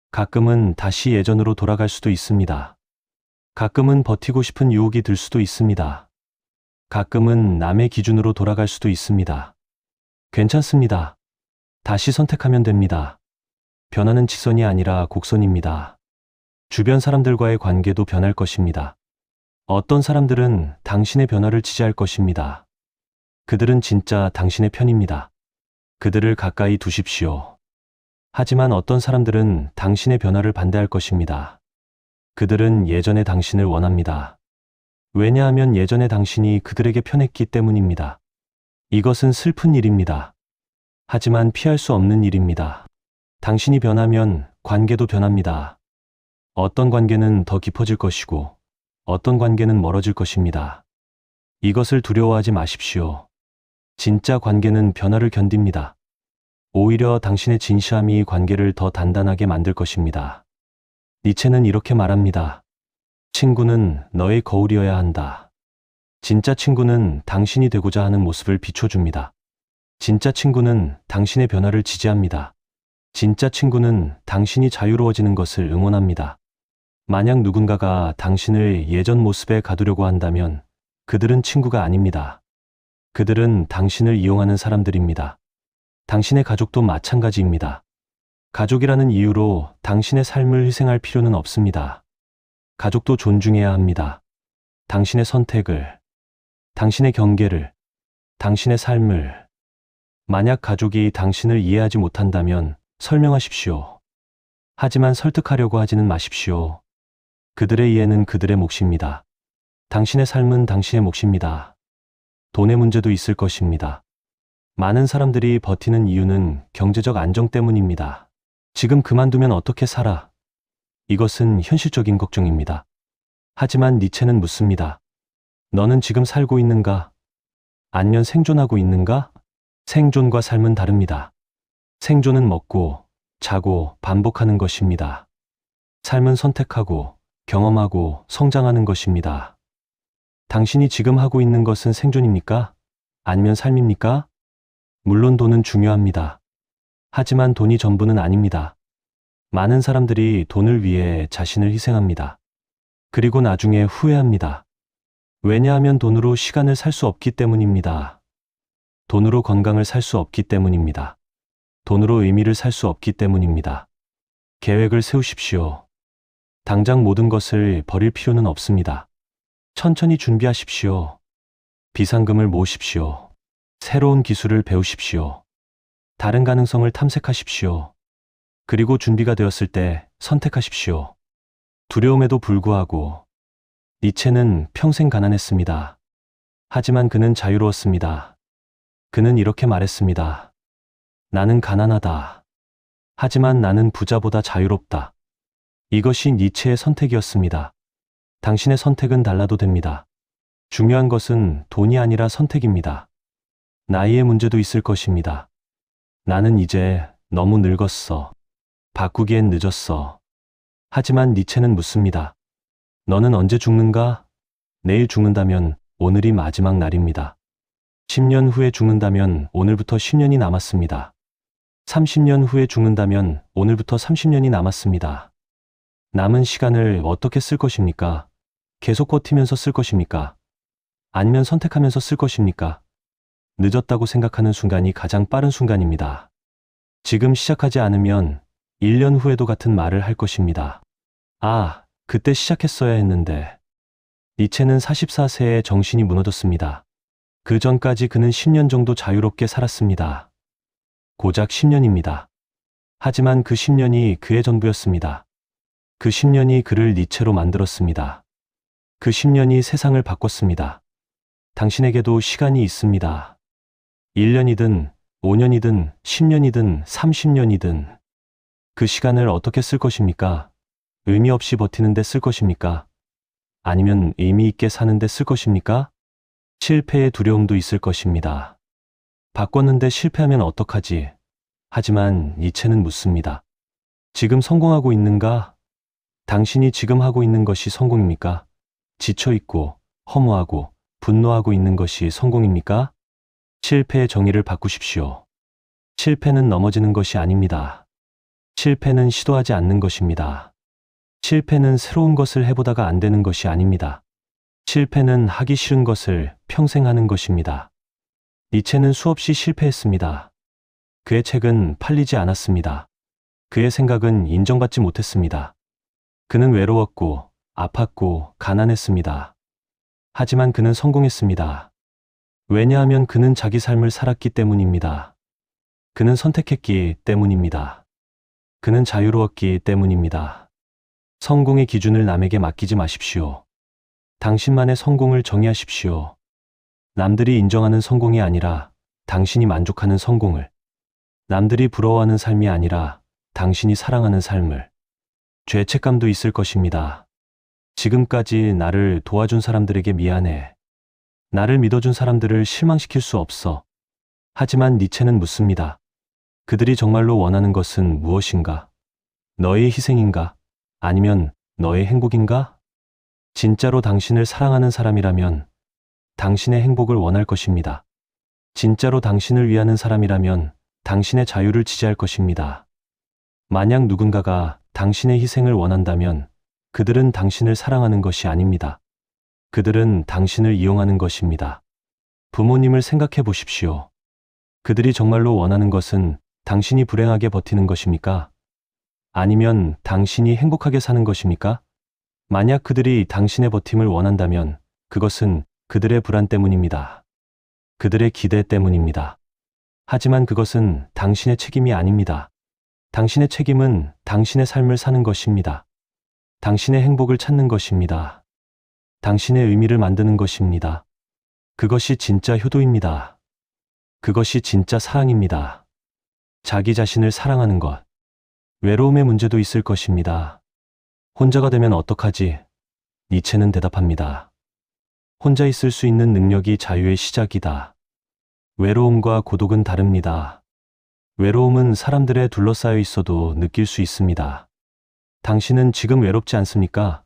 가끔은 다시 예전으로 돌아갈 수도 있습니다. 가끔은 버티고 싶은 유혹이 들 수도 있습니다. 가끔은 남의 기준으로 돌아갈 수도 있습니다. 괜찮습니다. 다시 선택하면 됩니다. 변화는 직선이 아니라 곡선입니다. 주변 사람들과의 관계도 변할 것입니다. 어떤 사람들은 당신의 변화를 지지할 것입니다. 그들은 진짜 당신의 편입니다. 그들을 가까이 두십시오. 하지만 어떤 사람들은 당신의 변화를 반대할 것입니다. 그들은 예전의 당신을 원합니다. 왜냐하면 예전의 당신이 그들에게 편했기 때문입니다. 이것은 슬픈 일입니다. 하지만 피할 수 없는 일입니다. 당신이 변하면 관계도 변합니다. 어떤 관계는 더 깊어질 것이고 어떤 관계는 멀어질 것입니다. 이것을 두려워하지 마십시오. 진짜 관계는 변화를 견딥니다. 오히려 당신의 진실함이 관계를 더 단단하게 만들 것입니다. 니체는 이렇게 말합니다. 친구는 너의 거울이어야 한다. 진짜 친구는 당신이 되고자 하는 모습을 비춰줍니다. 진짜 친구는 당신의 변화를 지지합니다. 진짜 친구는 당신이 자유로워지는 것을 응원합니다. 만약 누군가가 당신을 예전 모습에 가두려고 한다면 그들은 친구가 아닙니다. 그들은 당신을 이용하는 사람들입니다. 당신의 가족도 마찬가지입니다. 가족이라는 이유로 당신의 삶을 희생할 필요는 없습니다. 가족도 존중해야 합니다. 당신의 선택을, 당신의 경계를, 당신의 삶을. 만약 가족이 당신을 이해하지 못한다면 설명하십시오. 하지만 설득하려고 하지는 마십시오. 그들의 이해는 그들의 몫입니다. 당신의 삶은 당신의 몫입니다. 돈의 문제도 있을 것입니다. 많은 사람들이 버티는 이유는 경제적 안정 때문입니다. 지금 그만두면 어떻게 살아? 이것은 현실적인 걱정입니다. 하지만 니체는 묻습니다. 너는 지금 살고 있는가? 아니면 생존하고 있는가? 생존과 삶은 다릅니다. 생존은 먹고, 자고, 반복하는 것입니다. 삶은 선택하고, 경험하고, 성장하는 것입니다. 당신이 지금 하고 있는 것은 생존입니까? 아니면 삶입니까? 물론 돈은 중요합니다. 하지만 돈이 전부는 아닙니다. 많은 사람들이 돈을 위해 자신을 희생합니다. 그리고 나중에 후회합니다. 왜냐하면 돈으로 시간을 살 수 없기 때문입니다. 돈으로 건강을 살 수 없기 때문입니다. 돈으로 의미를 살 수 없기 때문입니다. 계획을 세우십시오. 당장 모든 것을 버릴 필요는 없습니다. 천천히 준비하십시오. 비상금을 모으십시오. 새로운 기술을 배우십시오. 다른 가능성을 탐색하십시오. 그리고 준비가 되었을 때 선택하십시오. 두려움에도 불구하고 니체는 평생 가난했습니다. 하지만 그는 자유로웠습니다. 그는 이렇게 말했습니다. 나는 가난하다. 하지만 나는 부자보다 자유롭다. 이것이 니체의 선택이었습니다. 당신의 선택은 달라도 됩니다. 중요한 것은 돈이 아니라 선택입니다. 나이의 문제도 있을 것입니다. 나는 이제 너무 늙었어. 바꾸기엔 늦었어. 하지만 니체는 묻습니다. 너는 언제 죽는가? 내일 죽는다면 오늘이 마지막 날입니다. 10년 후에 죽는다면 오늘부터 10년이 남았습니다. 30년 후에 죽는다면 오늘부터 30년이 남았습니다. 남은 시간을 어떻게 쓸 것입니까? 계속 버티면서 쓸 것입니까? 아니면 선택하면서 쓸 것입니까? 늦었다고 생각하는 순간이 가장 빠른 순간입니다. 지금 시작하지 않으면 1년 후에도 같은 말을 할 것입니다. 아, 그때 시작했어야 했는데. 니체는 44세에 정신이 무너졌습니다. 그 전까지 그는 10년 정도 자유롭게 살았습니다. 고작 10년입니다. 하지만 그 10년이 그의 전부였습니다. 그 10년이 그를 니체로 만들었습니다. 그 10년이 세상을 바꿨습니다. 당신에게도 시간이 있습니다. 1년이든 5년이든 10년이든 30년이든 그 시간을 어떻게 쓸 것입니까? 의미 없이 버티는데 쓸 것입니까? 아니면 의미 있게 사는데 쓸 것입니까? 실패의 두려움도 있을 것입니다. 바꿨는데 실패하면 어떡하지? 하지만 니체는 묻습니다. 지금 성공하고 있는가? 당신이 지금 하고 있는 것이 성공입니까? 지쳐있고 허무하고 분노하고 있는 것이 성공입니까? 실패의 정의를 바꾸십시오. 실패는 넘어지는 것이 아닙니다. 실패는 시도하지 않는 것입니다. 실패는 새로운 것을 해보다가 안 되는 것이 아닙니다. 실패는 하기 싫은 것을 평생 하는 것입니다. 니체는 수없이 실패했습니다. 그의 책은 팔리지 않았습니다. 그의 생각은 인정받지 못했습니다. 그는 외로웠고 아팠고 가난했습니다. 하지만 그는 성공했습니다. 왜냐하면 그는 자기 삶을 살았기 때문입니다. 그는 선택했기 때문입니다. 그는 자유로웠기 때문입니다. 성공의 기준을 남에게 맡기지 마십시오. 당신만의 성공을 정의하십시오. 남들이 인정하는 성공이 아니라 당신이 만족하는 성공을, 남들이 부러워하는 삶이 아니라 당신이 사랑하는 삶을. 죄책감도 있을 것입니다. 지금까지 나를 도와준 사람들에게 미안해. 나를 믿어준 사람들을 실망시킬 수 없어. 하지만 니체는 묻습니다. 그들이 정말로 원하는 것은 무엇인가? 너의 희생인가? 아니면 너의 행복인가? 진짜로 당신을 사랑하는 사람이라면 당신의 행복을 원할 것입니다. 진짜로 당신을 위하는 사람이라면 당신의 자유를 지지할 것입니다. 만약 누군가가 당신의 희생을 원한다면 그들은 당신을 사랑하는 것이 아닙니다. 그들은 당신을 이용하는 것입니다. 부모님을 생각해 보십시오. 그들이 정말로 원하는 것은 당신이 불행하게 버티는 것입니까? 아니면 당신이 행복하게 사는 것입니까? 만약 그들이 당신의 버팀을 원한다면 그것은 그들의 불안 때문입니다. 그들의 기대 때문입니다. 하지만 그것은 당신의 책임이 아닙니다. 당신의 책임은 당신의 삶을 사는 것입니다. 당신의 행복을 찾는 것입니다. 당신의 의미를 만드는 것입니다. 그것이 진짜 효도입니다. 그것이 진짜 사랑입니다. 자기 자신을 사랑하는 것. 외로움의 문제도 있을 것입니다. 혼자가 되면 어떡하지? 니체는 대답합니다. 혼자 있을 수 있는 능력이 자유의 시작이다. 외로움과 고독은 다릅니다. 외로움은 사람들에 둘러싸여 있어도 느낄 수 있습니다. 당신은 지금 외롭지 않습니까?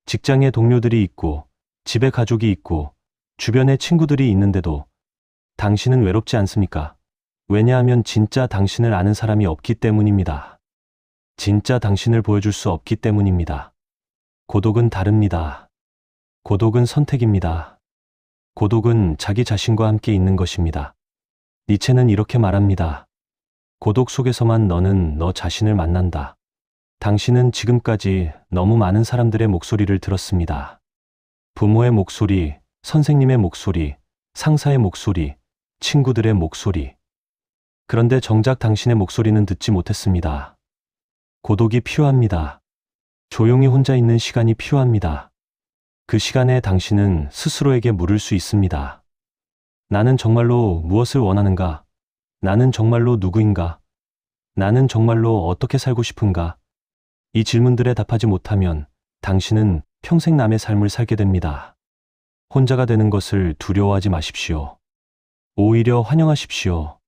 직장에 동료들이 있고, 집에 가족이 있고, 주변에 친구들이 있는데도 당신은 외롭지 않습니까? 왜냐하면 진짜 당신을 아는 사람이 없기 때문입니다. 진짜 당신을 보여줄 수 없기 때문입니다. 고독은 다릅니다. 고독은 선택입니다. 고독은 자기 자신과 함께 있는 것입니다. 니체는 이렇게 말합니다. 고독 속에서만 너는 너 자신을 만난다. 당신은 지금까지 너무 많은 사람들의 목소리를 들었습니다. 부모의 목소리, 선생님의 목소리, 상사의 목소리, 친구들의 목소리. 그런데 정작 당신의 목소리는 듣지 못했습니다. 고독이 필요합니다. 조용히 혼자 있는 시간이 필요합니다. 그 시간에 당신은 스스로에게 물을 수 있습니다. 나는 정말로 무엇을 원하는가? 나는 정말로 누구인가? 나는 정말로 어떻게 살고 싶은가? 이 질문들에 답하지 못하면 당신은 평생 남의 삶을 살게 됩니다. 혼자가 되는 것을 두려워하지 마십시오. 오히려 환영하십시오.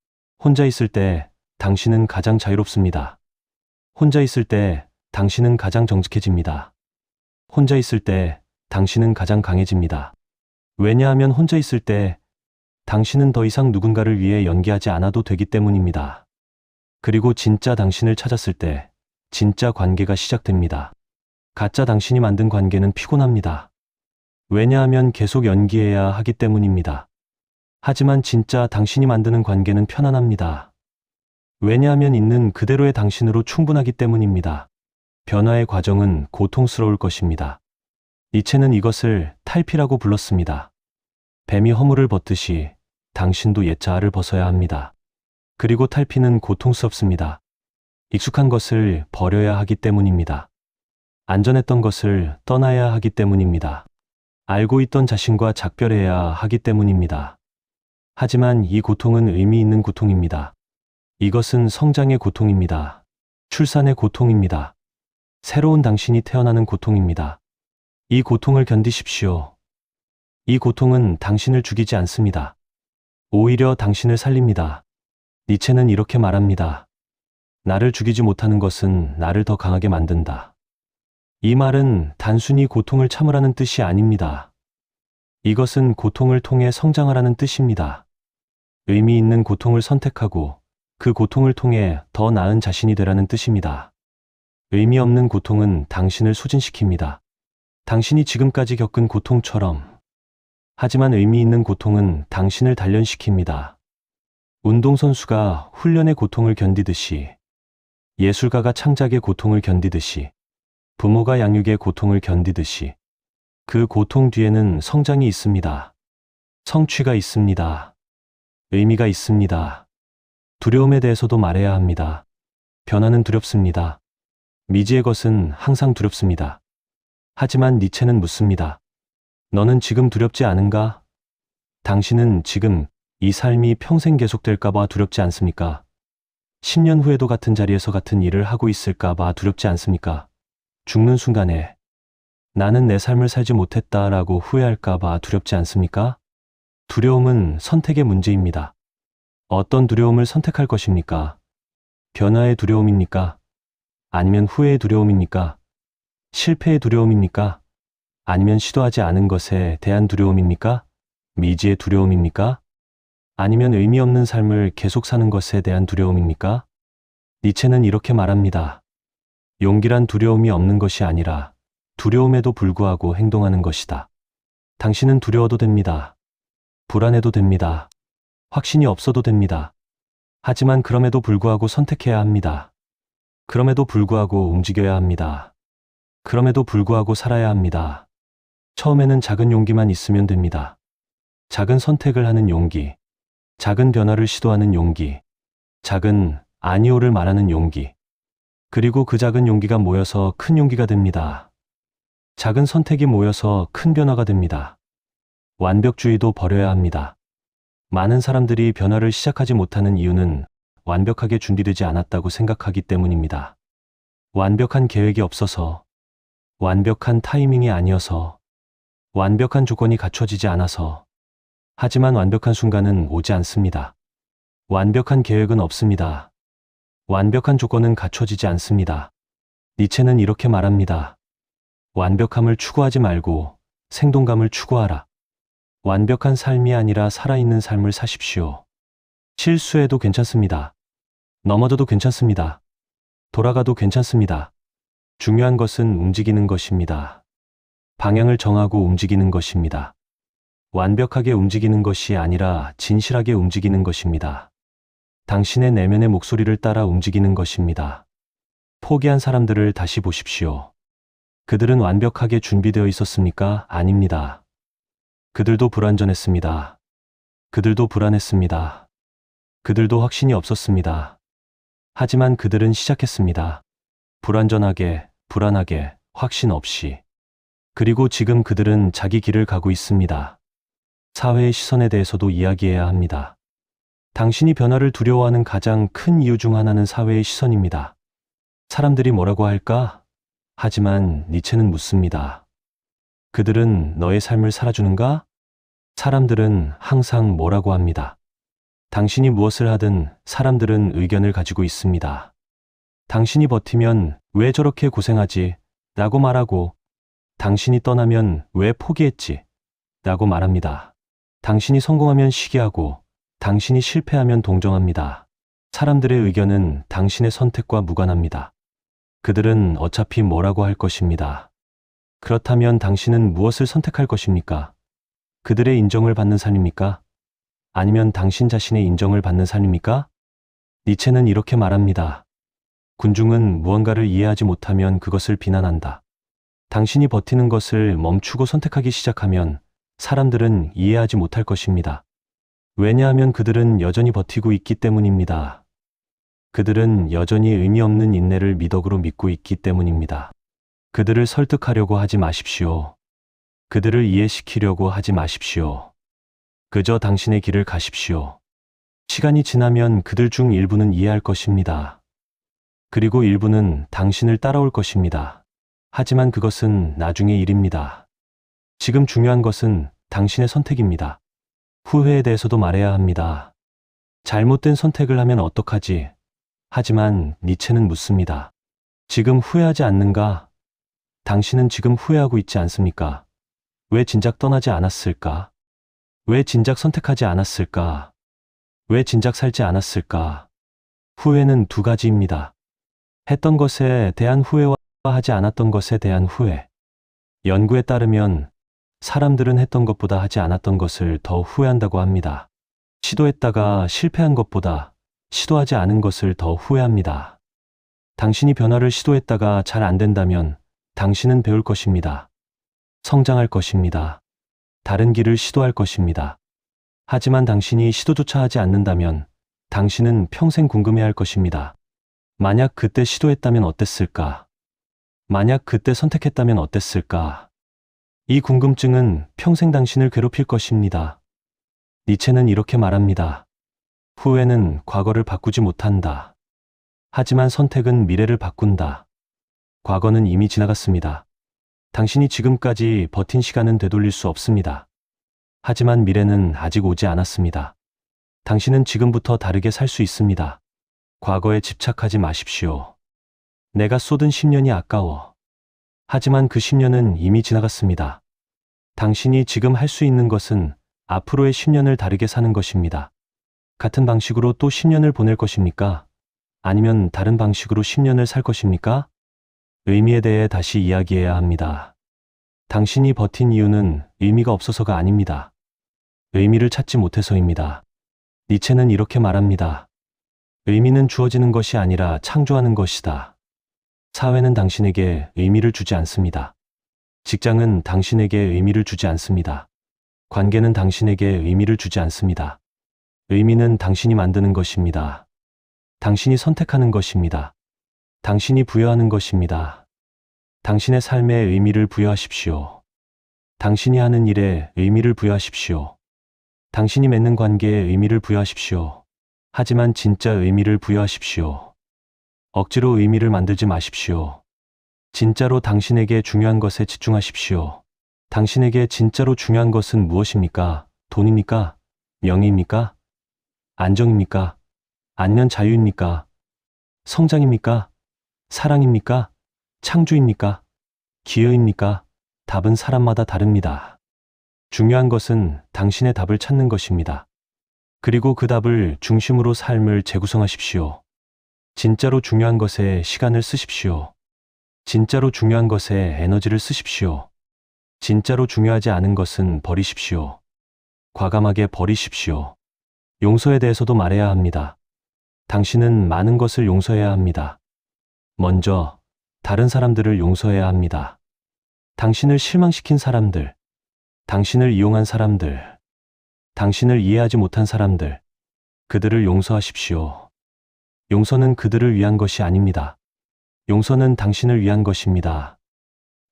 혼자 있을 때 당신은 가장 자유롭습니다. 혼자 있을 때 당신은 가장 정직해집니다. 혼자 있을 때 당신은 가장 강해집니다. 왜냐하면 혼자 있을 때 당신은 더 이상 누군가를 위해 연기하지 않아도 되기 때문입니다. 그리고 진짜 당신을 찾았을 때 진짜 관계가 시작됩니다. 가짜 당신이 만든 관계는 피곤합니다. 왜냐하면 계속 연기해야 하기 때문입니다. 하지만 진짜 당신이 만드는 관계는 편안합니다. 왜냐하면 있는 그대로의 당신으로 충분하기 때문입니다. 변화의 과정은 고통스러울 것입니다. 니체는 이것을 탈피라고 불렀습니다. 뱀이 허물을 벗듯이 당신도 옛자아를 벗어야 합니다. 그리고 탈피는 고통스럽습니다. 익숙한 것을 버려야 하기 때문입니다. 안전했던 것을 떠나야 하기 때문입니다. 알고 있던 자신과 작별해야 하기 때문입니다. 하지만 이 고통은 의미 있는 고통입니다. 이것은 성장의 고통입니다. 출산의 고통입니다. 새로운 당신이 태어나는 고통입니다. 이 고통을 견디십시오. 이 고통은 당신을 죽이지 않습니다. 오히려 당신을 살립니다. 니체는 이렇게 말합니다. 나를 죽이지 못하는 것은 나를 더 강하게 만든다. 이 말은 단순히 고통을 참으라는 뜻이 아닙니다. 이것은 고통을 통해 성장하라는 뜻입니다. 의미 있는 고통을 선택하고 그 고통을 통해 더 나은 자신이 되라는 뜻입니다. 의미 없는 고통은 당신을 소진시킵니다. 당신이 지금까지 겪은 고통처럼. 하지만 의미 있는 고통은 당신을 단련시킵니다. 운동선수가 훈련의 고통을 견디듯이, 예술가가 창작의 고통을 견디듯이, 부모가 양육의 고통을 견디듯이, 그 고통 뒤에는 성장이 있습니다. 성취가 있습니다. 의미가 있습니다. 두려움에 대해서도 말해야 합니다. 변화는 두렵습니다. 미지의 것은 항상 두렵습니다. 하지만 니체는 묻습니다. 너는 지금 두렵지 않은가? 당신은 지금 이 삶이 평생 계속될까봐 두렵지 않습니까? 10년 후에도 같은 자리에서 같은 일을 하고 있을까봐 두렵지 않습니까? 죽는 순간에 나는 내 삶을 살지 못했다라고 후회할까봐 두렵지 않습니까? 두려움은 선택의 문제입니다. 어떤 두려움을 선택할 것입니까? 변화의 두려움입니까? 아니면 후회의 두려움입니까? 실패의 두려움입니까? 아니면 시도하지 않은 것에 대한 두려움입니까? 미지의 두려움입니까? 아니면 의미 없는 삶을 계속 사는 것에 대한 두려움입니까? 니체는 이렇게 말합니다. 용기란 두려움이 없는 것이 아니라 두려움에도 불구하고 행동하는 것이다. 당신은 두려워도 됩니다. 불안해도 됩니다. 확신이 없어도 됩니다. 하지만 그럼에도 불구하고 선택해야 합니다. 그럼에도 불구하고 움직여야 합니다. 그럼에도 불구하고 살아야 합니다. 처음에는 작은 용기만 있으면 됩니다. 작은 선택을 하는 용기, 작은 변화를 시도하는 용기, 작은 아니오를 말하는 용기, 그리고 그 작은 용기가 모여서 큰 용기가 됩니다. 작은 선택이 모여서 큰 변화가 됩니다. 완벽주의도 버려야 합니다. 많은 사람들이 변화를 시작하지 못하는 이유는 완벽하게 준비되지 않았다고 생각하기 때문입니다. 완벽한 계획이 없어서, 완벽한 타이밍이 아니어서, 완벽한 조건이 갖춰지지 않아서. 하지만 완벽한 순간은 오지 않습니다. 완벽한 계획은 없습니다. 완벽한 조건은 갖춰지지 않습니다. 니체는 이렇게 말합니다. 완벽함을 추구하지 말고 생동감을 추구하라. 완벽한 삶이 아니라 살아있는 삶을 사십시오. 실수해도 괜찮습니다. 넘어져도 괜찮습니다. 돌아가도 괜찮습니다. 중요한 것은 움직이는 것입니다. 방향을 정하고 움직이는 것입니다. 완벽하게 움직이는 것이 아니라 진실하게 움직이는 것입니다. 당신의 내면의 목소리를 따라 움직이는 것입니다. 포기한 사람들을 다시 보십시오. 그들은 완벽하게 준비되어 있었습니까? 아닙니다. 그들도 불완전했습니다. 그들도 불안했습니다. 그들도 확신이 없었습니다. 하지만 그들은 시작했습니다. 불완전하게, 불안하게, 확신 없이. 그리고 지금 그들은 자기 길을 가고 있습니다. 사회의 시선에 대해서도 이야기해야 합니다. 당신이 변화를 두려워하는 가장 큰 이유 중 하나는 사회의 시선입니다. 사람들이 뭐라고 할까? 하지만 니체는 묻습니다. 그들은 너의 삶을 살아주는가? 사람들은 항상 뭐라고 합니다. 당신이 무엇을 하든 사람들은 의견을 가지고 있습니다. 당신이 버티면 왜 저렇게 고생하지? 라고 말하고, 당신이 떠나면 왜 포기했지? 라고 말합니다. 당신이 성공하면 시기하고, 당신이 실패하면 동정합니다. 사람들의 의견은 당신의 선택과 무관합니다. 그들은 어차피 뭐라고 할 것입니다. 그렇다면 당신은 무엇을 선택할 것입니까? 그들의 인정을 받는 삶입니까? 아니면 당신 자신의 인정을 받는 삶입니까? 니체는 이렇게 말합니다. 군중은 무언가를 이해하지 못하면 그것을 비난한다. 당신이 버티는 것을 멈추고 선택하기 시작하면 사람들은 이해하지 못할 것입니다. 왜냐하면 그들은 여전히 버티고 있기 때문입니다. 그들은 여전히 의미 없는 인내를 미덕으로 믿고 있기 때문입니다. 그들을 설득하려고 하지 마십시오. 그들을 이해시키려고 하지 마십시오. 그저 당신의 길을 가십시오. 시간이 지나면 그들 중 일부는 이해할 것입니다. 그리고 일부는 당신을 따라올 것입니다. 하지만 그것은 나중의 일입니다. 지금 중요한 것은 당신의 선택입니다. 후회에 대해서도 말해야 합니다. 잘못된 선택을 하면 어떡하지? 하지만 니체는 묻습니다. 지금 후회하지 않는가? 당신은 지금 후회하고 있지 않습니까? 왜 진작 떠나지 않았을까? 왜 진작 선택하지 않았을까? 왜 진작 살지 않았을까? 후회는 두 가지입니다. 했던 것에 대한 후회와 하지 않았던 것에 대한 후회. 연구에 따르면 사람들은 했던 것보다 하지 않았던 것을 더 후회한다고 합니다. 시도했다가 실패한 것보다 시도하지 않은 것을 더 후회합니다. 당신이 변화를 시도했다가 잘 안 된다면 당신은 배울 것입니다. 성장할 것입니다. 다른 길을 시도할 것입니다. 하지만 당신이 시도조차 하지 않는다면 당신은 평생 궁금해할 것입니다. 만약 그때 시도했다면 어땠을까? 만약 그때 선택했다면 어땠을까? 이 궁금증은 평생 당신을 괴롭힐 것입니다. 니체는 이렇게 말합니다. 후회는 과거를 바꾸지 못한다. 하지만 선택은 미래를 바꾼다. 과거는 이미 지나갔습니다. 당신이 지금까지 버틴 시간은 되돌릴 수 없습니다. 하지만 미래는 아직 오지 않았습니다. 당신은 지금부터 다르게 살 수 있습니다. 과거에 집착하지 마십시오. 내가 쏟은 10년이 아까워. 하지만 그 10년은 이미 지나갔습니다. 당신이 지금 할 수 있는 것은 앞으로의 10년을 다르게 사는 것입니다. 같은 방식으로 또 10년을 보낼 것입니까? 아니면 다른 방식으로 10년을 살 것입니까? 의미에 대해 다시 이야기해야 합니다. 당신이 버틴 이유는 의미가 없어서가 아닙니다. 의미를 찾지 못해서입니다. 니체는 이렇게 말합니다. 의미는 주어지는 것이 아니라 창조하는 것이다. 사회는 당신에게 의미를 주지 않습니다. 직장은 당신에게 의미를 주지 않습니다. 관계는 당신에게 의미를 주지 않습니다. 의미는 당신이 만드는 것입니다. 당신이 선택하는 것입니다. 당신이 부여하는 것입니다. 당신의 삶에 의미를 부여하십시오. 당신이 하는 일에 의미를 부여하십시오. 당신이 맺는 관계에 의미를 부여하십시오. 하지만 진짜 의미를 부여하십시오. 억지로 의미를 만들지 마십시오. 진짜로 당신에게 중요한 것에 집중하십시오. 당신에게 진짜로 중요한 것은 무엇입니까? 돈입니까? 명예입니까? 안정입니까? 아니면 자유입니까? 성장입니까? 사랑입니까? 창조입니까? 기여입니까? 답은 사람마다 다릅니다. 중요한 것은 당신의 답을 찾는 것입니다. 그리고 그 답을 중심으로 삶을 재구성하십시오. 진짜로 중요한 것에 시간을 쓰십시오. 진짜로 중요한 것에 에너지를 쓰십시오. 진짜로 중요하지 않은 것은 버리십시오. 과감하게 버리십시오. 용서에 대해서도 말해야 합니다. 당신은 많은 것을 용서해야 합니다. 먼저 다른 사람들을 용서해야 합니다. 당신을 실망시킨 사람들, 당신을 이용한 사람들, 당신을 이해하지 못한 사람들, 그들을 용서하십시오. 용서는 그들을 위한 것이 아닙니다. 용서는 당신을 위한 것입니다.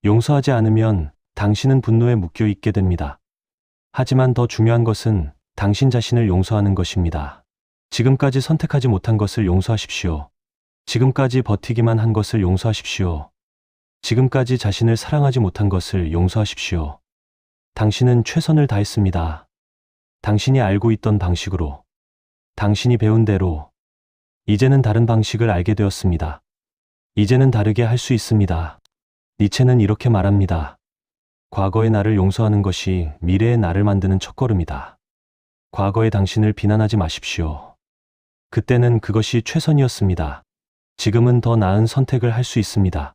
용서하지 않으면 당신은 분노에 묶여 있게 됩니다. 하지만 더 중요한 것은 당신 자신을 용서하는 것입니다. 지금까지 선택하지 못한 것을 용서하십시오. 지금까지 버티기만 한 것을 용서하십시오. 지금까지 자신을 사랑하지 못한 것을 용서하십시오. 당신은 최선을 다했습니다. 당신이 알고 있던 방식으로, 당신이 배운 대로, 이제는 다른 방식을 알게 되었습니다. 이제는 다르게 할 수 있습니다. 니체는 이렇게 말합니다. 과거의 나를 용서하는 것이 미래의 나를 만드는 첫걸음이다. 과거의 당신을 비난하지 마십시오. 그때는 그것이 최선이었습니다. 지금은 더 나은 선택을 할 수 있습니다.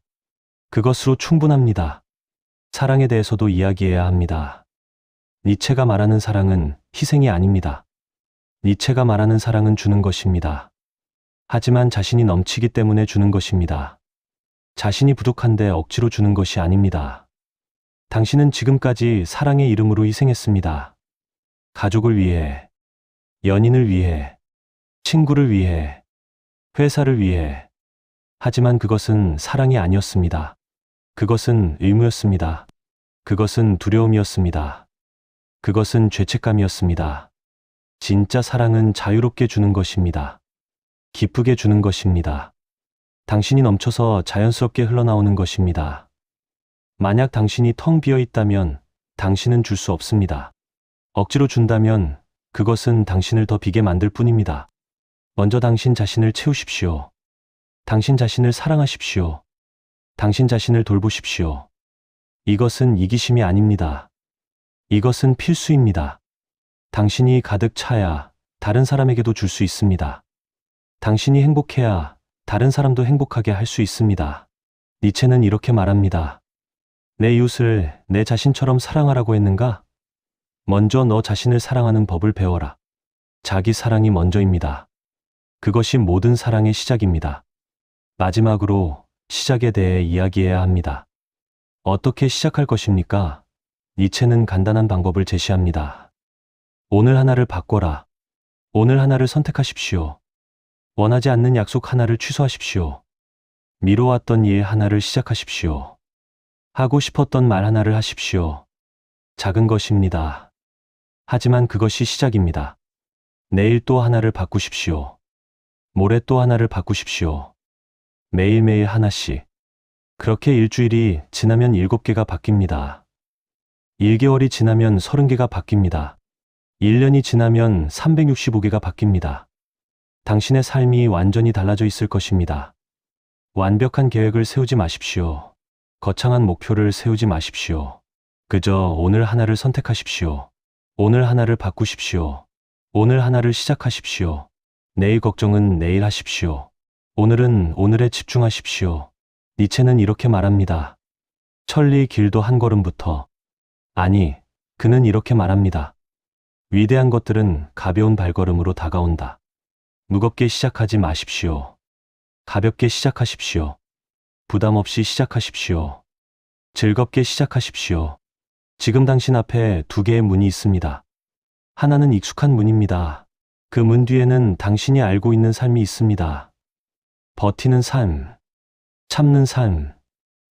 그것으로 충분합니다. 사랑에 대해서도 이야기해야 합니다. 니체가 말하는 사랑은 희생이 아닙니다. 니체가 말하는 사랑은 주는 것입니다. 하지만 자신이 넘치기 때문에 주는 것입니다. 자신이 부족한데 억지로 주는 것이 아닙니다. 당신은 지금까지 사랑의 이름으로 희생했습니다. 가족을 위해, 연인을 위해, 친구를 위해, 회사를 위해. 하지만 그것은 사랑이 아니었습니다. 그것은 의무였습니다. 그것은 두려움이었습니다. 그것은 죄책감이었습니다. 진짜 사랑은 자유롭게 주는 것입니다. 기쁘게 주는 것입니다. 당신이 넘쳐서 자연스럽게 흘러나오는 것입니다. 만약 당신이 텅 비어 있다면 당신은 줄 수 없습니다. 억지로 준다면 그것은 당신을 더 비게 만들 뿐입니다. 먼저 당신 자신을 채우십시오. 당신 자신을 사랑하십시오. 당신 자신을 돌보십시오. 이것은 이기심이 아닙니다. 이것은 필수입니다. 당신이 가득 차야 다른 사람에게도 줄 수 있습니다. 당신이 행복해야 다른 사람도 행복하게 할 수 있습니다. 니체는 이렇게 말합니다. 내 이웃을 내 자신처럼 사랑하라고 했는가? 먼저 너 자신을 사랑하는 법을 배워라. 자기 사랑이 먼저입니다. 그것이 모든 사랑의 시작입니다. 마지막으로 시작에 대해 이야기해야 합니다. 어떻게 시작할 것입니까? 니체는 간단한 방법을 제시합니다. 오늘 하나를 바꿔라. 오늘 하나를 선택하십시오. 원하지 않는 약속 하나를 취소하십시오. 미뤄왔던 일 하나를 시작하십시오. 하고 싶었던 말 하나를 하십시오. 작은 것입니다. 하지만 그것이 시작입니다. 내일 또 하나를 바꾸십시오. 모레 또 하나를 바꾸십시오. 매일매일 하나씩. 그렇게 일주일이 지나면 7개가 바뀝니다. 1개월이 지나면 30개가 바뀝니다. 1년이 지나면 365개가 바뀝니다. 당신의 삶이 완전히 달라져 있을 것입니다. 완벽한 계획을 세우지 마십시오. 거창한 목표를 세우지 마십시오. 그저 오늘 하나를 선택하십시오. 오늘 하나를 바꾸십시오. 오늘 하나를 시작하십시오. 내일 걱정은 내일 하십시오. 오늘은 오늘에 집중하십시오. 니체는 이렇게 말합니다. 천리 길도 한 걸음부터. 아니, 그는 이렇게 말합니다. 위대한 것들은 가벼운 발걸음으로 다가온다. 무겁게 시작하지 마십시오. 가볍게 시작하십시오. 부담 없이 시작하십시오. 즐겁게 시작하십시오. 지금 당신 앞에 두 개의 문이 있습니다. 하나는 익숙한 문입니다. 그 문 뒤에는 당신이 알고 있는 삶이 있습니다. 버티는 삶, 참는 삶,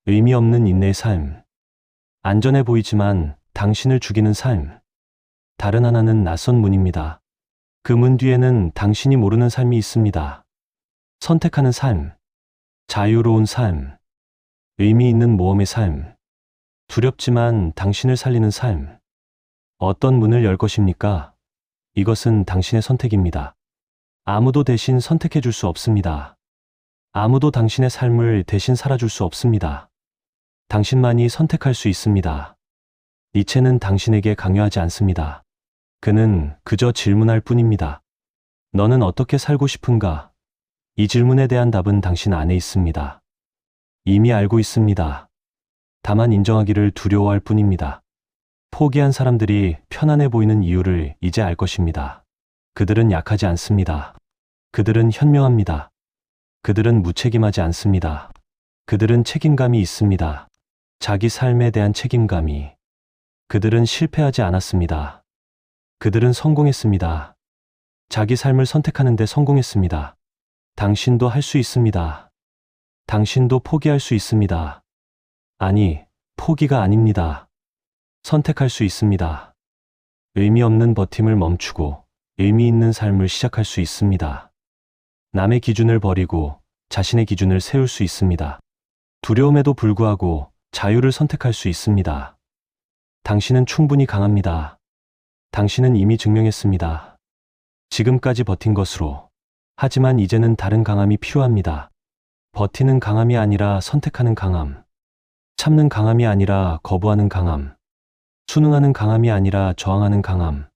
의미 없는 인내의 삶, 안전해 보이지만 당신을 죽이는 삶. 다른 하나는 낯선 문입니다. 그 문 뒤에는 당신이 모르는 삶이 있습니다. 선택하는 삶, 자유로운 삶, 의미 있는 모험의 삶, 두렵지만 당신을 살리는 삶. 어떤 문을 열 것입니까? 이것은 당신의 선택입니다. 아무도 대신 선택해 줄 수 없습니다. 아무도 당신의 삶을 대신 살아줄 수 없습니다. 당신만이 선택할 수 있습니다. 니체는 당신에게 강요하지 않습니다. 그는 그저 질문할 뿐입니다. 너는 어떻게 살고 싶은가? 이 질문에 대한 답은 당신 안에 있습니다. 이미 알고 있습니다. 다만 인정하기를 두려워할 뿐입니다. 포기한 사람들이 편안해 보이는 이유를 이제 알 것입니다. 그들은 약하지 않습니다. 그들은 현명합니다. 그들은 무책임하지 않습니다. 그들은 책임감이 있습니다. 자기 삶에 대한 책임감이. 그들은 실패하지 않았습니다. 그들은 성공했습니다. 자기 삶을 선택하는 데 성공했습니다. 당신도 할 수 있습니다. 당신도 포기할 수 있습니다. 아니, 포기가 아닙니다. 선택할 수 있습니다. 의미 없는 버팀을 멈추고 의미 있는 삶을 시작할 수 있습니다. 남의 기준을 버리고 자신의 기준을 세울 수 있습니다. 두려움에도 불구하고 자유를 선택할 수 있습니다. 당신은 충분히 강합니다. 당신은 이미 증명했습니다. 지금까지 버틴 것으로. 하지만 이제는 다른 강함이 필요합니다. 버티는 강함이 아니라 선택하는 강함. 참는 강함이 아니라 거부하는 강함. 순응하는 강함이 아니라 저항하는 강함.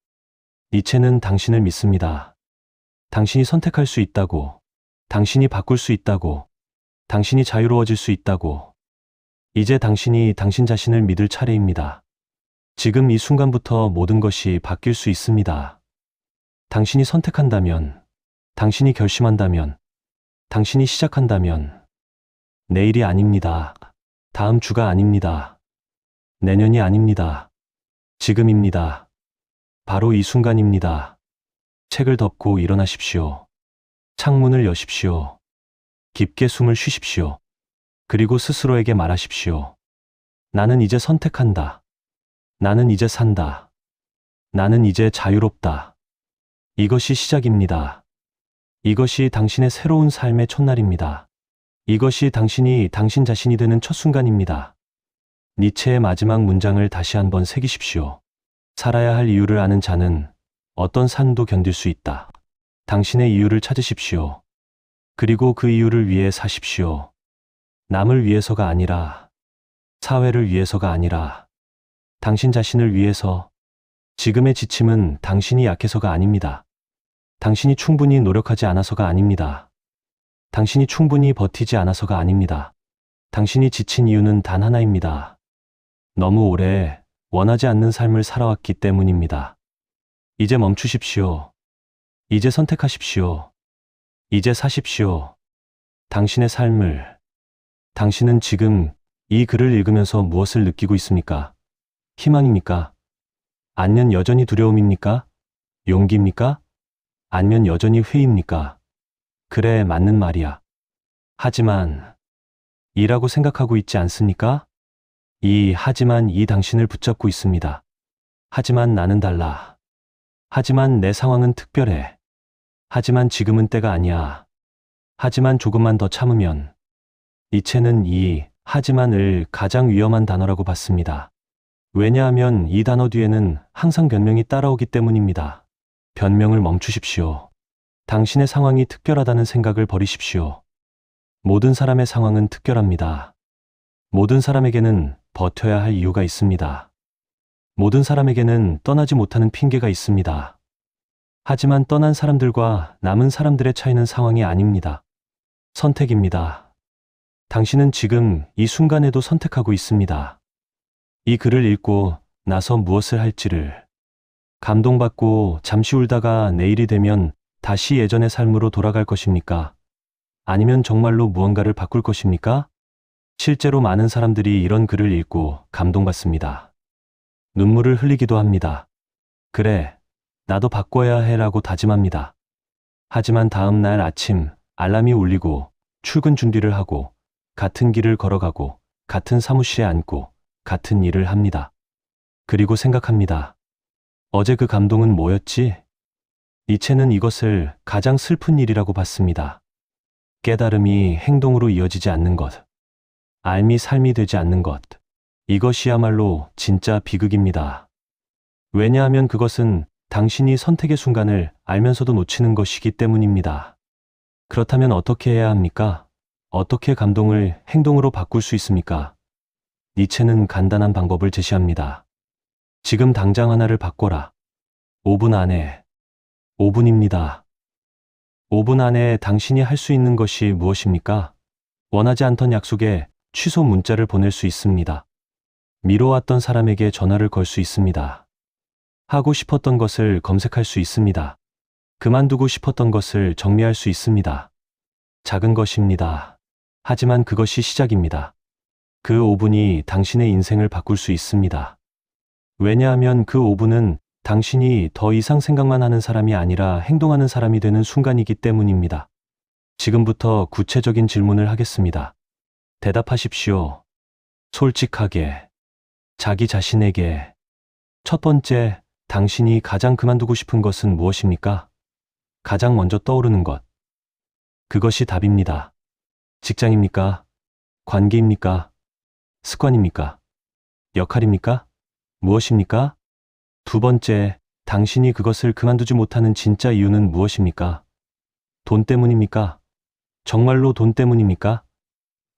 니체는 당신을 믿습니다. 당신이 선택할 수 있다고. 당신이 바꿀 수 있다고. 당신이 자유로워질 수 있다고. 이제 당신이 당신 자신을 믿을 차례입니다. 지금 이 순간부터 모든 것이 바뀔 수 있습니다. 당신이 선택한다면, 당신이 결심한다면, 당신이 시작한다면, 내일이 아닙니다. 다음 주가 아닙니다. 내년이 아닙니다. 지금입니다. 바로 이 순간입니다. 책을 덮고 일어나십시오. 창문을 여십시오. 깊게 숨을 쉬십시오. 그리고 스스로에게 말하십시오. 나는 이제 선택한다. 나는 이제 산다. 나는 이제 자유롭다. 이것이 시작입니다. 이것이 당신의 새로운 삶의 첫날입니다. 이것이 당신이 당신 자신이 되는 첫 순간입니다. 니체의 마지막 문장을 다시 한번 새기십시오. 살아야 할 이유를 아는 자는 어떤 산도 견딜 수 있다. 당신의 이유를 찾으십시오. 그리고 그 이유를 위해 사십시오. 남을 위해서가 아니라, 사회를 위해서가 아니라, 당신 자신을 위해서. 지금의 지침은 당신이 약해서가 아닙니다. 당신이 충분히 노력하지 않아서가 아닙니다. 당신이 충분히 버티지 않아서가 아닙니다. 당신이 지친 이유는 단 하나입니다. 너무 오래 원하지 않는 삶을 살아왔기 때문입니다. 이제 멈추십시오. 이제 선택하십시오. 이제 사십시오. 당신의 삶을. 당신은 지금 이 글을 읽으면서 무엇을 느끼고 있습니까? 희망입니까? 아니면 여전히 두려움입니까? 용기입니까? 아니면 여전히 회의입니까? 그래, 맞는 말이야. 하지만 이라고 생각하고 있지 않습니까? 하지만 이 당신을 붙잡고 있습니다. 하지만 나는 달라. 하지만 내 상황은 특별해. 하지만 지금은 때가 아니야. 하지만 조금만 더 참으면. 니체는 이 하지만을 가장 위험한 단어라고 봤습니다. 왜냐하면 이 단어 뒤에는 항상 변명이 따라오기 때문입니다. 변명을 멈추십시오. 당신의 상황이 특별하다는 생각을 버리십시오. 모든 사람의 상황은 특별합니다. 모든 사람에게는 버텨야 할 이유가 있습니다. 모든 사람에게는 떠나지 못하는 핑계가 있습니다. 하지만 떠난 사람들과 남은 사람들의 차이는 상황이 아닙니다. 선택입니다. 당신은 지금 이 순간에도 선택하고 있습니다. 이 글을 읽고 나서 무엇을 할지를. 감동받고 잠시 울다가 내일이 되면 다시 예전의 삶으로 돌아갈 것입니까? 아니면 정말로 무언가를 바꿀 것입니까? 실제로 많은 사람들이 이런 글을 읽고 감동받습니다. 눈물을 흘리기도 합니다. 그래, 나도 바꿔야 해라고 다짐합니다. 하지만 다음 날 아침 알람이 울리고 출근 준비를 하고 같은 길을 걸어가고 같은 사무실에 앉고 같은 일을 합니다. 그리고 생각합니다. 어제 그 감동은 뭐였지? 니체는 이것을 가장 슬픈 일이라고 봤습니다. 깨달음이 행동으로 이어지지 않는 것, 알미 삶이 되지 않는 것, 이것이야말로 진짜 비극입니다. 왜냐하면 그것은 당신이 선택의 순간을 알면서도 놓치는 것이기 때문입니다. 그렇다면 어떻게 해야 합니까? 어떻게 감동을 행동으로 바꿀 수 있습니까? 니체는 간단한 방법을 제시합니다. 지금 당장 하나를 바꿔라. 5분 안에. 5분입니다. 5분 안에 당신이 할 수 있는 것이 무엇입니까? 원하지 않던 약속에 취소 문자를 보낼 수 있습니다. 미뤄왔던 사람에게 전화를 걸 수 있습니다. 하고 싶었던 것을 검색할 수 있습니다. 그만두고 싶었던 것을 정리할 수 있습니다. 작은 것입니다. 하지만 그것이 시작입니다. 그 5분이 당신의 인생을 바꿀 수 있습니다. 왜냐하면 그 5분은 당신이 더 이상 생각만 하는 사람이 아니라 행동하는 사람이 되는 순간이기 때문입니다. 지금부터 구체적인 질문을 하겠습니다. 대답하십시오. 솔직하게. 자기 자신에게. 첫 번째, 당신이 가장 그만두고 싶은 것은 무엇입니까? 가장 먼저 떠오르는 것. 그것이 답입니다. 직장입니까? 관계입니까? 습관입니까? 역할입니까? 무엇입니까? 두 번째, 당신이 그것을 그만두지 못하는 진짜 이유는 무엇입니까? 돈 때문입니까? 정말로 돈 때문입니까?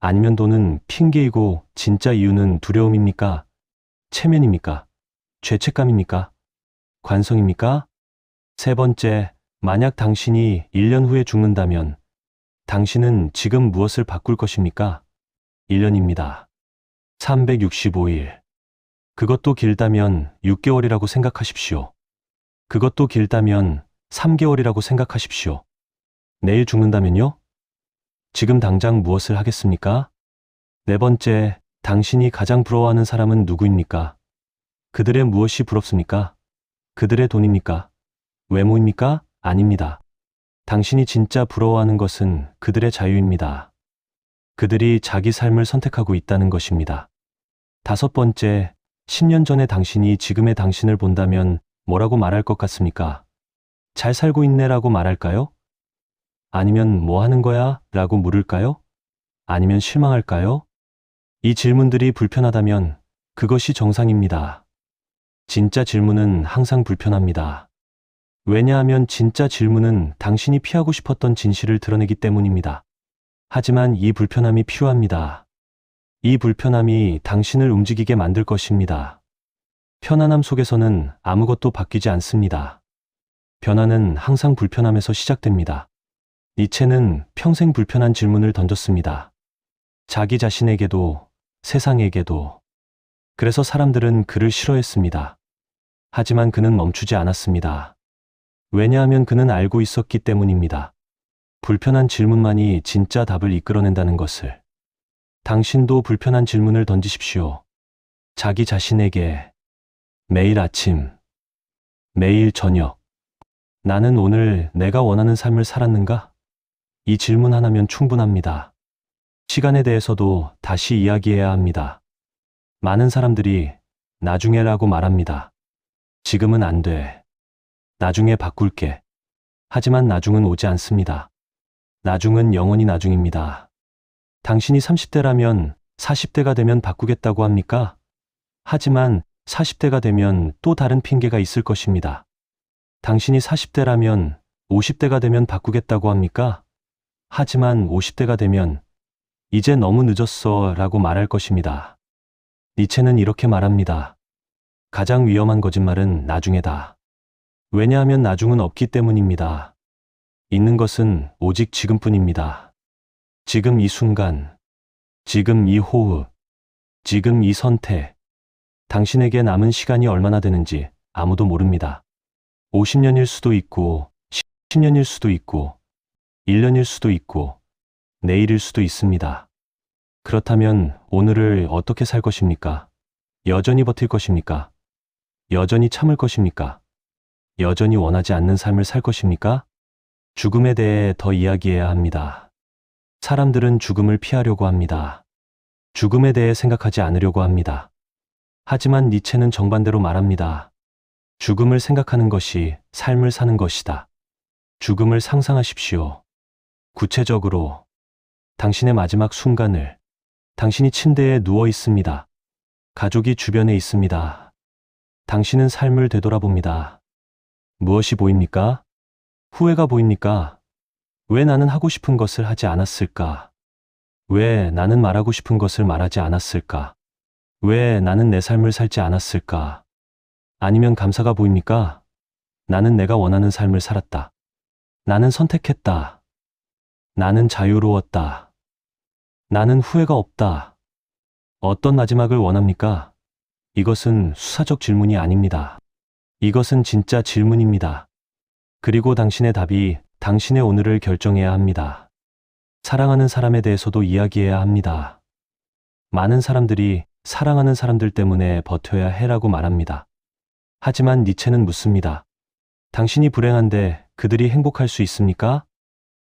아니면 돈은 핑계이고 진짜 이유는 두려움입니까? 체면입니까? 죄책감입니까? 관성입니까? 세 번째, 만약 당신이 1년 후에 죽는다면 당신은 지금 무엇을 바꿀 것입니까? 1년입니다. 365일. 그것도 길다면 6개월이라고 생각하십시오. 그것도 길다면 3개월이라고 생각하십시오. 내일 죽는다면요? 지금 당장 무엇을 하겠습니까? 네 번째, 당신이 가장 부러워하는 사람은 누구입니까? 그들의 무엇이 부럽습니까? 그들의 돈입니까? 외모입니까? 아닙니다. 당신이 진짜 부러워하는 것은 그들의 자유입니다. 그들이 자기 삶을 선택하고 있다는 것입니다. 다섯 번째, 10년 전에 당신이 지금의 당신을 본다면 뭐라고 말할 것 같습니까? 잘 살고 있네라고 말할까요? 아니면 뭐 하는 거야? 라고 물을까요? 아니면 실망할까요? 이 질문들이 불편하다면 그것이 정상입니다. 진짜 질문은 항상 불편합니다. 왜냐하면 진짜 질문은 당신이 피하고 싶었던 진실을 드러내기 때문입니다. 하지만 이 불편함이 필요합니다. 이 불편함이 당신을 움직이게 만들 것입니다. 편안함 속에서는 아무것도 바뀌지 않습니다. 변화는 항상 불편함에서 시작됩니다. 니체는 평생 불편한 질문을 던졌습니다. 자기 자신에게도, 세상에게도. 그래서 사람들은 그를 싫어했습니다. 하지만 그는 멈추지 않았습니다. 왜냐하면 그는 알고 있었기 때문입니다. 불편한 질문만이 진짜 답을 이끌어낸다는 것을. 당신도 불편한 질문을 던지십시오. 자기 자신에게. 매일 아침, 매일 저녁. 나는 오늘 내가 원하는 삶을 살았는가? 이 질문 하나면 충분합니다. 시간에 대해서도 다시 이야기해야 합니다. 많은 사람들이 나중에라고 말합니다. 지금은 안 돼. 나중에 바꿀게. 하지만 나중은 오지 않습니다. 나중은 영원히 나중입니다. 당신이 30대라면 40대가 되면 바꾸겠다고 합니까? 하지만 40대가 되면 또 다른 핑계가 있을 것입니다. 당신이 40대라면 50대가 되면 바꾸겠다고 합니까? 하지만 50대가 되면 이제 너무 늦었어 라고 말할 것입니다. 니체는 이렇게 말합니다. 가장 위험한 거짓말은 나중에다. 왜냐하면 나중은 없기 때문입니다. 있는 것은 오직 지금뿐입니다. 지금 이 순간, 지금 이 호흡, 지금 이 선택. 당신에게 남은 시간이 얼마나 되는지 아무도 모릅니다. 50년일 수도 있고, 10년일 수도 있고, 1년일 수도 있고, 내일일 수도 있습니다. 그렇다면 오늘을 어떻게 살 것입니까? 여전히 버틸 것입니까? 여전히 참을 것입니까? 여전히 원하지 않는 삶을 살 것입니까? 죽음에 대해 더 이야기해야 합니다. 사람들은 죽음을 피하려고 합니다. 죽음에 대해 생각하지 않으려고 합니다. 하지만 니체는 정반대로 말합니다. 죽음을 생각하는 것이 삶을 사는 것이다. 죽음을 상상하십시오. 구체적으로 당신의 마지막 순간을 당신이 침대에 누워 있습니다. 가족이 주변에 있습니다. 당신은 삶을 되돌아봅니다. 무엇이 보입니까? 후회가 보입니까? 왜 나는 하고 싶은 것을 하지 않았을까? 왜 나는 말하고 싶은 것을 말하지 않았을까? 왜 나는 내 삶을 살지 않았을까? 아니면 감사가 보입니까? 나는 내가 원하는 삶을 살았다. 나는 선택했다. 나는 자유로웠다. 나는 후회가 없다. 어떤 마지막을 원합니까? 이것은 수사적 질문이 아닙니다. 이것은 진짜 질문입니다. 그리고 당신의 답이 당신의 오늘을 결정해야 합니다. 사랑하는 사람에 대해서도 이야기해야 합니다. 많은 사람들이 사랑하는 사람들 때문에 버텨야 해라고 말합니다. 하지만 니체는 묻습니다. 당신이 불행한데 그들이 행복할 수 있습니까?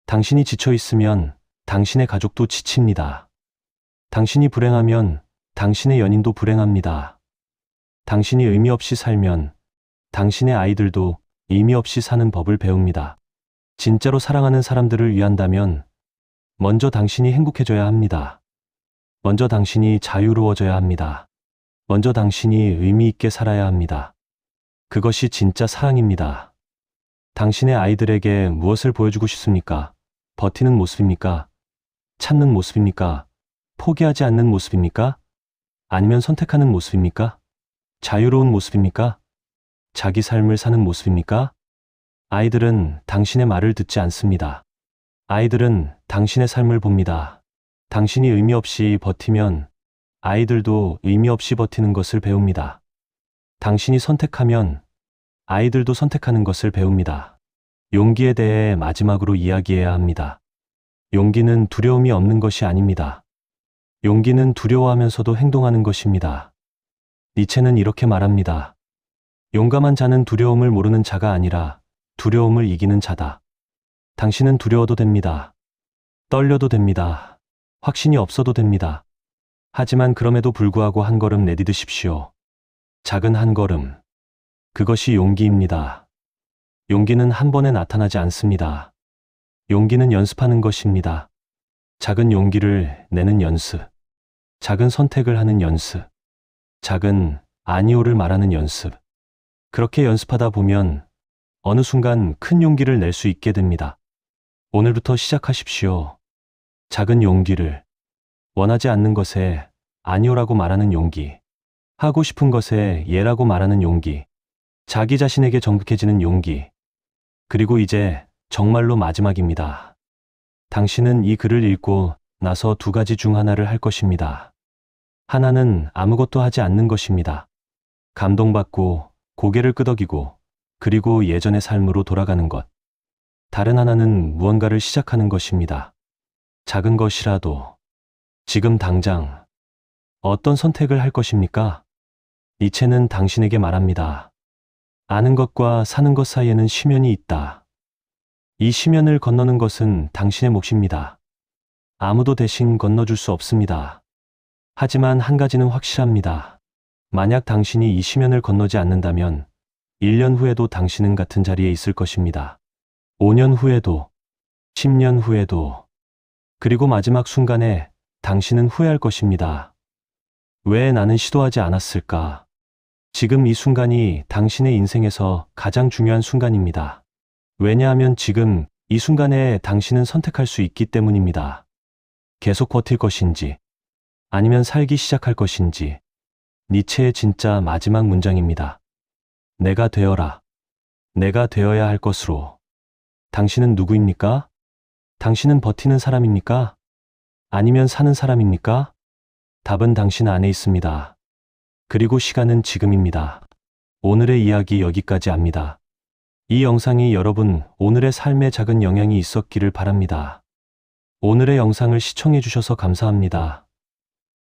당신이 지쳐 있으면 당신의 가족도 지칩니다. 당신이 불행하면 당신의 연인도 불행합니다. 당신이 의미 없이 살면 당신의 아이들도 의미 없이 사는 법을 배웁니다. 진짜로 사랑하는 사람들을 위한다면 먼저 당신이 행복해져야 합니다. 먼저 당신이 자유로워져야 합니다. 먼저 당신이 의미 있게 살아야 합니다. 그것이 진짜 사랑입니다. 당신의 아이들에게 무엇을 보여주고 싶습니까? 버티는 모습입니까? 참는 모습입니까? 포기하지 않는 모습입니까? 아니면 선택하는 모습입니까? 자유로운 모습입니까? 자기 삶을 사는 모습입니까? 아이들은 당신의 말을 듣지 않습니다. 아이들은 당신의 삶을 봅니다. 당신이 의미 없이 버티면 아이들도 의미 없이 버티는 것을 배웁니다. 당신이 선택하면 아이들도 선택하는 것을 배웁니다. 용기에 대해 마지막으로 이야기해야 합니다. 용기는 두려움이 없는 것이 아닙니다. 용기는 두려워하면서도 행동하는 것입니다. 니체는 이렇게 말합니다. 용감한 자는 두려움을 모르는 자가 아니라 두려움을 이기는 자다. 당신은 두려워도 됩니다. 떨려도 됩니다. 확신이 없어도 됩니다. 하지만 그럼에도 불구하고 한 걸음 내디디십시오. 작은 한 걸음. 그것이 용기입니다. 용기는 한 번에 나타나지 않습니다. 용기는 연습하는 것입니다. 작은 용기를 내는 연습. 작은 선택을 하는 연습. 작은 아니오를 말하는 연습. 그렇게 연습하다 보면 어느 순간 큰 용기를 낼 수 있게 됩니다. 오늘부터 시작하십시오. 작은 용기를. 원하지 않는 것에 아니오라고 말하는 용기. 하고 싶은 것에 예라고 말하는 용기. 자기 자신에게 정직해지는 용기. 그리고 이제 정말로 마지막입니다. 당신은 이 글을 읽고 나서 두 가지 중 하나를 할 것입니다. 하나는 아무것도 하지 않는 것입니다. 감동받고 고개를 끄덕이고 그리고 예전의 삶으로 돌아가는 것. 다른 하나는 무언가를 시작하는 것입니다. 작은 것이라도. 지금 당장 어떤 선택을 할 것입니까? 니체는 당신에게 말합니다. 아는 것과 사는 것 사이에는 심연이 있다. 이 심연을 건너는 것은 당신의 몫입니다. 아무도 대신 건너줄 수 없습니다. 하지만 한 가지는 확실합니다. 만약 당신이 이 심연을 건너지 않는다면 1년 후에도 당신은 같은 자리에 있을 것입니다. 5년 후에도, 10년 후에도, 그리고 마지막 순간에 당신은 후회할 것입니다. 왜 나는 시도하지 않았을까? 지금 이 순간이 당신의 인생에서 가장 중요한 순간입니다. 왜냐하면 지금 이 순간에 당신은 선택할 수 있기 때문입니다. 계속 버틸 것인지, 아니면 살기 시작할 것인지. 니체의 진짜 마지막 문장입니다. 내가 되어라. 내가 되어야 할 것으로. 당신은 누구입니까? 당신은 버티는 사람입니까? 아니면 사는 사람입니까? 답은 당신 안에 있습니다. 그리고 시간은 지금입니다. 오늘의 이야기 여기까지 합니다. 이 영상이 여러분 오늘의 삶에 작은 영향이 있었기를 바랍니다. 오늘의 영상을 시청해 주셔서 감사합니다.